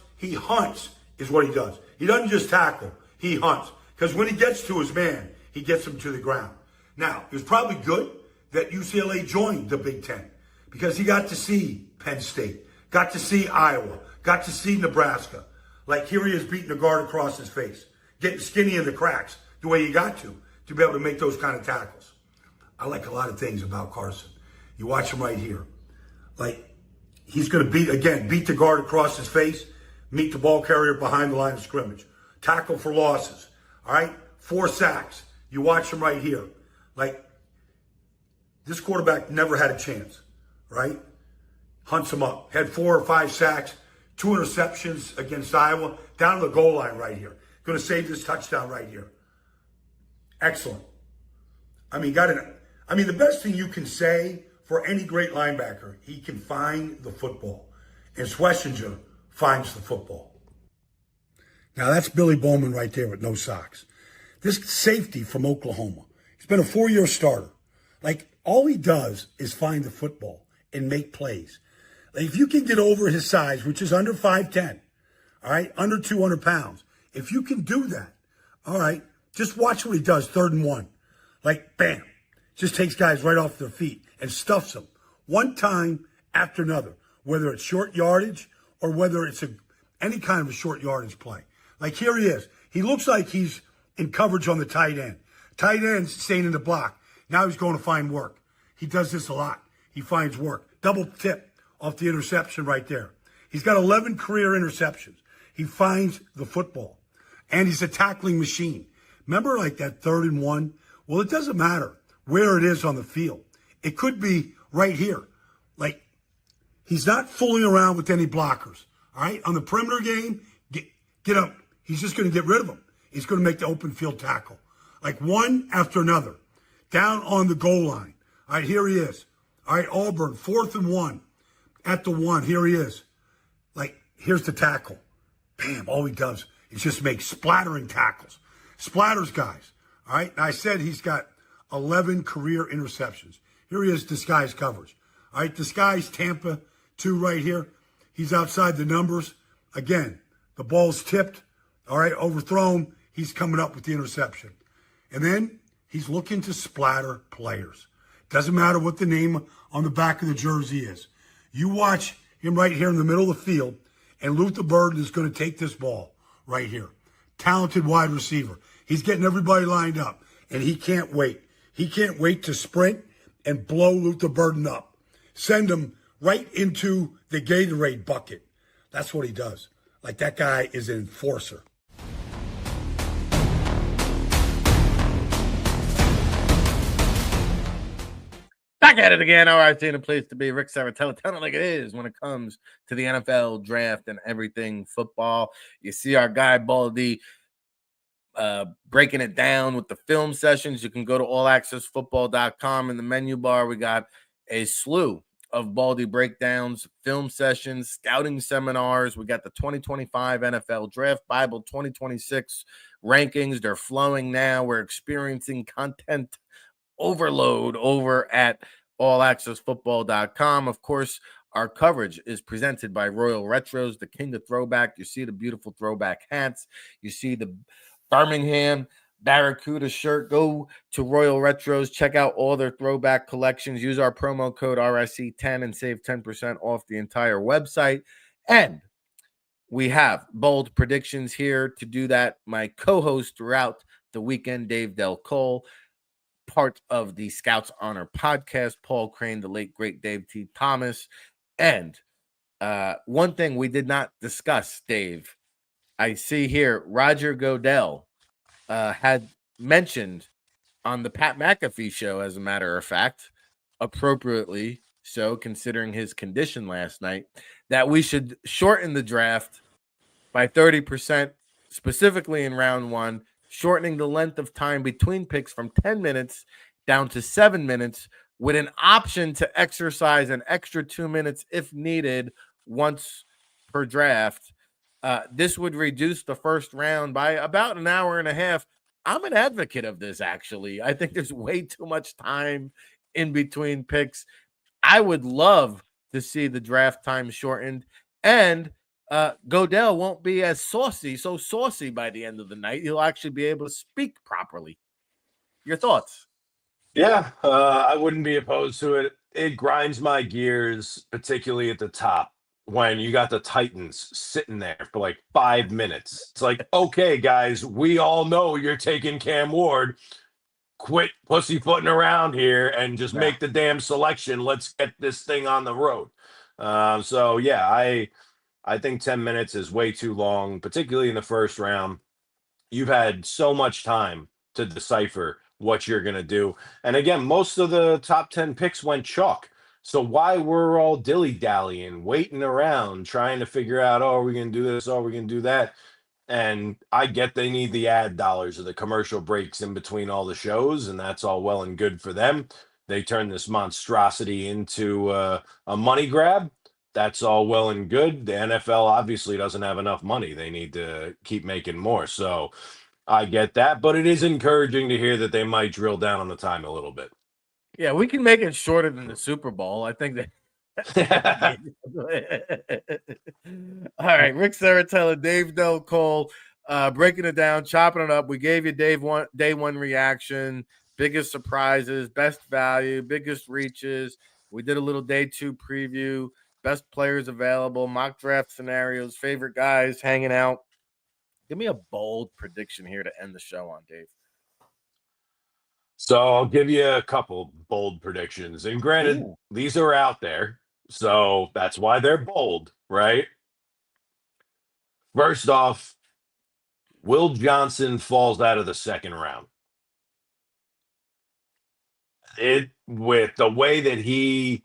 is what he does. He doesn't just tackle, he hunts. Because when he gets to his man, he gets him to the ground. Now, it was probably good that UCLA joined the Big Ten because he got to see Penn State, got to see Iowa, got to see Nebraska. Like, here he is beating the guard across his face, getting skinny in the cracks the way he got to be able to make those kind of tackles. I like a lot of things about Carson. You watch him right here. Like, he's going to beat the guard across his face, meet the ball carrier behind the line of scrimmage, tackle for losses, all right? 4 sacks. You watch him right here. Like, this quarterback never had a chance, right? Hunts him up. Had 4 or 5 sacks, 2 interceptions against Iowa, down to the goal line right here. Going to save this touchdown right here. Excellent. The best thing you can say for any great linebacker, he can find the football. And Schwessinger finds the football. Now, that's Billy Bowman right there with no socks. This safety from Oklahoma, he's been a 4-year starter. Like, all he does is find the football and make plays. Like, if you can get over his size, which is under 5'10", all right, under 200 pounds, if you can do that, all right, just watch what he does, 3rd and 1. Like, bam, just takes guys right off their feet and stuffs them one time after another, whether it's short yardage or whether it's any kind of a short yardage play. Like, here he is. He looks like he's in coverage on the tight end. Tight end staying in the block. Now he's going to find work. He does this a lot. He finds work. Double tip off the interception right there. He's got 11 career interceptions. He finds the football. And he's a tackling machine. Remember, like, that 3rd and 1? Well, it doesn't matter where it is on the field. It could be right here. Like, he's not fooling around with any blockers. All right? On the perimeter game, get up. He's just going to get rid of them. He's going to make the open field tackle. Like, one after another. Down on the goal line. All right, here he is. All right, Auburn, 4th and 1. At the 1, here he is. Like, here's the tackle. Bam, all he does is just make splattering tackles. Splatters guys. All right, and I said he's got 11 career interceptions. Here he is, disguised coverage. All right, disguised Tampa 2 right here. He's outside the numbers. Again, the ball's tipped. All right, overthrown. He's coming up with the interception. And then he's looking to splatter players. Doesn't matter what the name on the back of the jersey is. You watch him right here in the middle of the field, and Luther Burden is going to take this ball right here. Talented wide receiver. He's getting everybody lined up, and he can't wait. He can't wait to sprint and blow Luther Burden up. Send him right into the Gatorade bucket. That's what he does. Like, that guy is an enforcer. Back at it again. All right, seeing a place to be. Rick Serritella, telling it like it is when it comes to the NFL draft and everything football. You see our guy Baldy breaking it down with the film sessions. You can go to allaccessfootball.com. In the menu bar, we got a slew of Baldy breakdowns, film sessions, scouting seminars. We got the 2025 NFL Draft Bible 2026 rankings. They're flowing now. We're experiencing content overload over at allaccessfootball.com. Of course, our coverage is presented by Royal Retros, the king of throwback. You see the beautiful throwback hats. You see the Birmingham Barracuda shirt. Go to Royal Retros. Check out all their throwback collections. Use our promo code RSC10 and save 10% off the entire website. And we have bold predictions here to do that. My co-host throughout the weekend, Dave Del Cole, part of the Scouts Honor podcast, Paul Crane, the late, great Dave T. Thomas. And one thing we did not discuss, Dave, I see here Roger Goodell had mentioned on the Pat McAfee show, as a matter of fact, appropriately so, considering his condition last night, that we should shorten the draft by 30%, specifically in round one, shortening the length of time between picks from 10 minutes down to 7 minutes, with an option to exercise an extra 2 minutes if needed once per draft. This would reduce the first round by about an hour and a half. I'm an advocate of this, actually. I think there's way too much time in between picks. I would love to see the draft time shortened, and Goodell won't be as so saucy by the end of the night. He'll actually be able to speak properly. Your thoughts? Yeah, I wouldn't be opposed to it. It grinds my gears, particularly at the top, when you got the Titans sitting there for like 5 minutes. It's like, okay, guys, we all know you're taking Cam Ward. Quit pussyfooting around here and just make the damn selection. Let's get this thing on the road. So yeah, I think 10 minutes is way too long, particularly in the first round. You've had so much time to decipher what you're going to do. And again, most of the top 10 picks went chalk. So why we're all dilly-dallying, waiting around, trying to figure out, oh, are we going to do this? Oh, are we going to do that? And I get they need the ad dollars or the commercial breaks in between all the shows, and that's all well and good for them. They turn this monstrosity into a money grab. That's all well and good. The NFL obviously doesn't have enough money. They need to keep making more. So I get that, but it is encouraging to hear that they might drill down on the time a little bit. Yeah, we can make it shorter than the Super Bowl. I think that. All right, Rick Serritella, Dave Del Cole, breaking it down, chopping it up. We gave you day one reaction, biggest surprises, best value, biggest reaches. We did a little day two preview, best players available, mock draft scenarios, favorite guys hanging out. Give me a bold prediction here to end the show on, Dave. So I'll give you a couple bold predictions. And granted, these are out there. So that's why they're bold, right? First off, Will Johnson falls out of the second round. With the way that he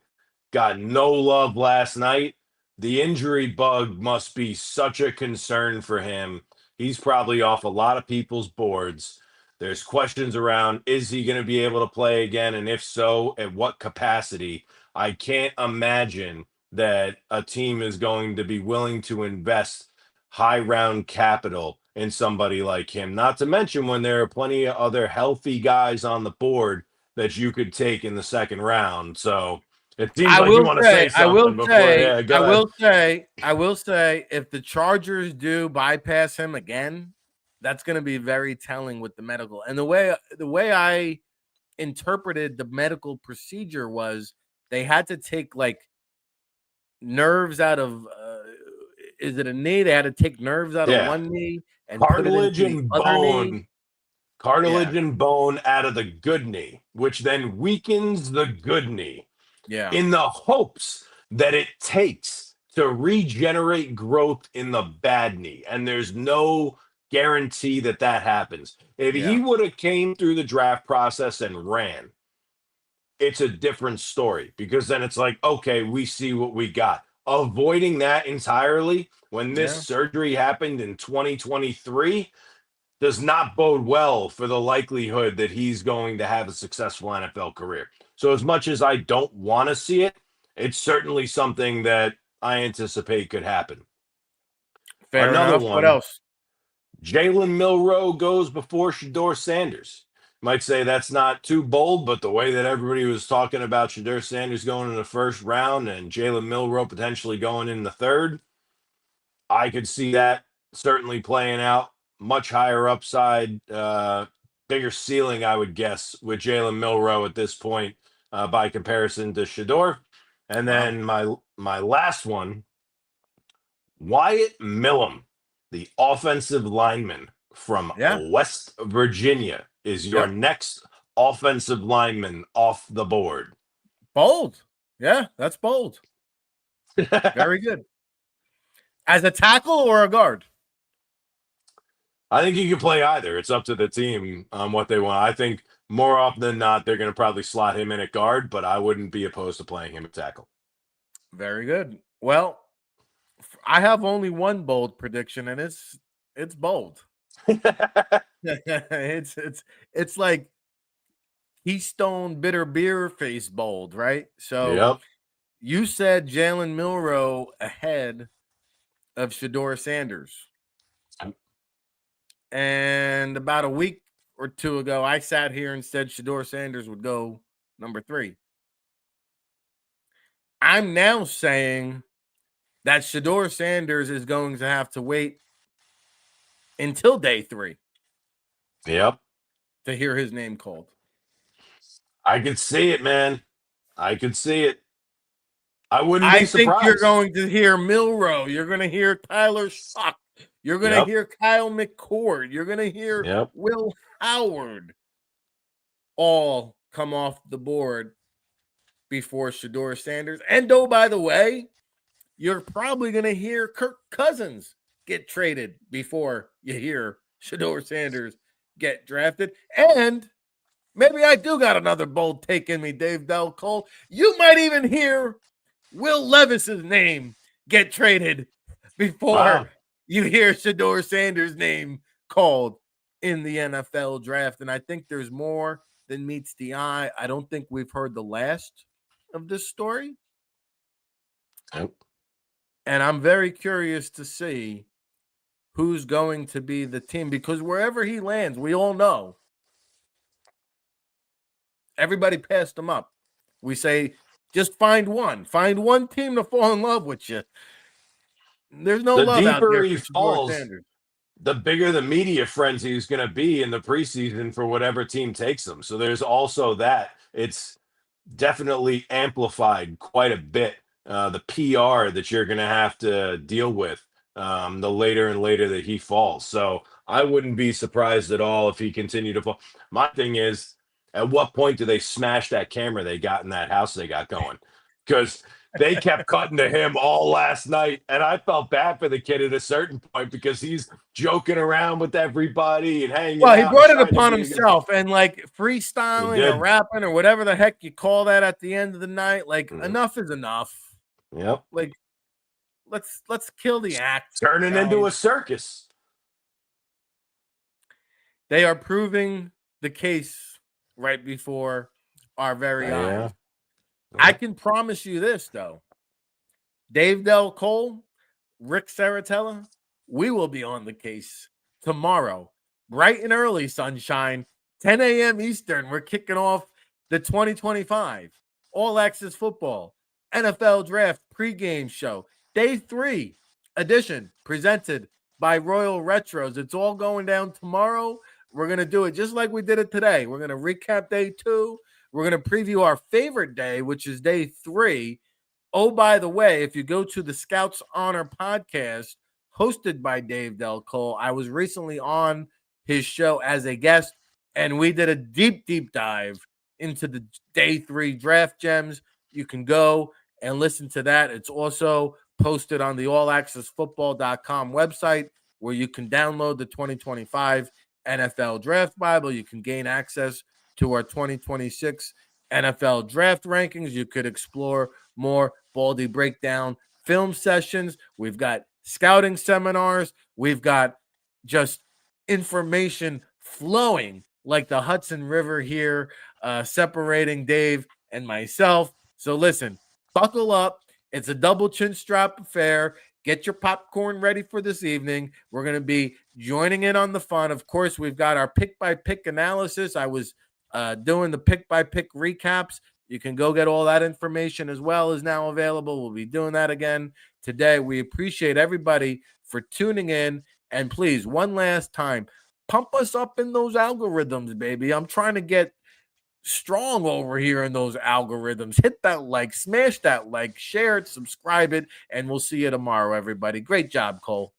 got no love last night, the injury bug must be such a concern for him. He's probably off a lot of people's boards. There's questions around, is he going to be able to play again? And if so, at what capacity? I can't imagine that a team is going to be willing to invest high round capital in somebody like him. Not to mention when there are plenty of other healthy guys on the board that you could take in the second round. So it seems like you want to say something before. Yeah, go ahead. I will say, if the Chargers do bypass him again, that's going to be very telling with the medical. And the way I interpreted the medical procedure was they had to take like nerves out of. Is it a knee? They had to take nerves out of one knee and cartilage put it into and the other bone. knee. Cartilage and bone out of the good knee, which then weakens the good knee. Yeah. In the hopes that it takes to regenerate growth in the bad knee. And there's no guarantee that happens. If he would have came through the draft process and ran, it's a different story because then it's like, okay, we see what we got. Avoiding that entirely when this Yeah, surgery happened in 2023 does not bode well for the likelihood that he's going to have a successful NFL career. So, as much as I don't want to see it, it's certainly something that I anticipate could happen. fair Another enough. What one, else? Jalen Milroe goes before Shador Sanders. Might say that's not too bold, but the way that everybody was talking about Shador Sanders going in the first round and Jalen Milroe potentially going in the third, I could see that certainly playing out. Much higher upside, bigger ceiling, I would guess, with Jalen Milroe at this point by comparison to Shador. And Wow. then my last one, Wyatt Millum, the offensive lineman from Yeah. West Virginia, is your Yep. next offensive lineman off the board. Bold. Yeah, that's bold. Very good. As a tackle or a guard? I think you can play either. It's up to the team on what they want. I think more often than not, they're going to probably slot him in at guard, but I wouldn't be opposed to playing him at tackle. Very good. Well, I have only one bold prediction, and it's bold. it's like Keystone Bitter Beer face bold, right? So Yep. you said Jalen Milroe ahead of Shador Sanders. And about a week or two ago, I sat here and said Shador Sanders would go number 3. I'm now saying that Shador Sanders is going to have to wait until day 3 Yep. to hear his name called. I could see it, man. I could see it. I wouldn't I be think you're surprised. going to hear Milroe. You're going to hear Tyler Shuck. You're going to Yep. hear Kyle McCord. You're going to hear Yep. Will Howard all come off the board before Shador Sanders. And oh, by the way, you're probably going to hear Kirk Cousins get traded before you hear Shador Sanders get drafted. And maybe I do got another bold take in me, Dave Del Cole. You might even hear Will Levis's name get traded before Wow. you hear Shador Sanders' name called in the NFL draft. And I think there's more than meets the eye. I don't think we've heard the last of this story. Yep. And I'm very curious to see who's going to be the team, because wherever he lands, we all know everybody passed him up. We say, just find one team to fall in love with you. There's no The love out deeper there he for Shador falls, Sanders. the bigger the media frenzy is going to be in the preseason for whatever team takes them. So there's also that. It's definitely amplified quite a bit. The PR that you're going to have to deal with the later and later that he falls. So I wouldn't be surprised at all if he continued to fall. My thing is, at what point do they smash that camera they got in that house they got going? Because they kept cutting to him all last night, and I felt bad for the kid at a certain point because he's joking around with everybody and hanging Well, he out and brought it trying to upon be a good. himself, and like He freestyling or did. rapping or whatever the heck you call that at the end of the night. Like Mhm. enough is enough. Yep. Like let's kill the act. Turning into guys. a circus. They are proving the case right before our very eyes. I can promise you this, though. Dave Del Cole, Rick Serritella, we will be on the case tomorrow, bright and early, sunshine, 10 a.m. Eastern. We're kicking off the 2025 All Access Football NFL Draft pregame show, day 3 edition, presented by Royal Retros. It's all going down tomorrow. We're going to do it just like we did it today. We're going to recap day 2. We're going to preview our favorite day, which is day 3. Oh, by the way, if you go to the Scouts Honor podcast hosted by Dave Del Cole, I was recently on his show as a guest, and we did a deep dive into the day 3 draft gems. You can go and listen to that. It's also posted on the allaccessfootball.com website, where you can download the 2025 NFL Draft Bible. You can gain access to our 2026 NFL draft rankings. You could explore more Baldy breakdown film sessions. We've got scouting seminars. We've got just information flowing like the Hudson River here, separating Dave and myself. So listen, buckle up. It's a double chin strap affair. Get your popcorn ready for this evening. We're going to be joining in on the fun. Of course, we've got our pick-by-pick analysis. I was doing the pick-by-pick recaps. You can go get all that information as well is now available. We'll be doing that again today. We appreciate everybody for tuning in. And please, one last time, pump us up in those algorithms, baby. I'm trying to get strong over here in those algorithms. Hit that like, smash that like, share it, subscribe it, and we'll see you tomorrow, everybody. Great job, Cole.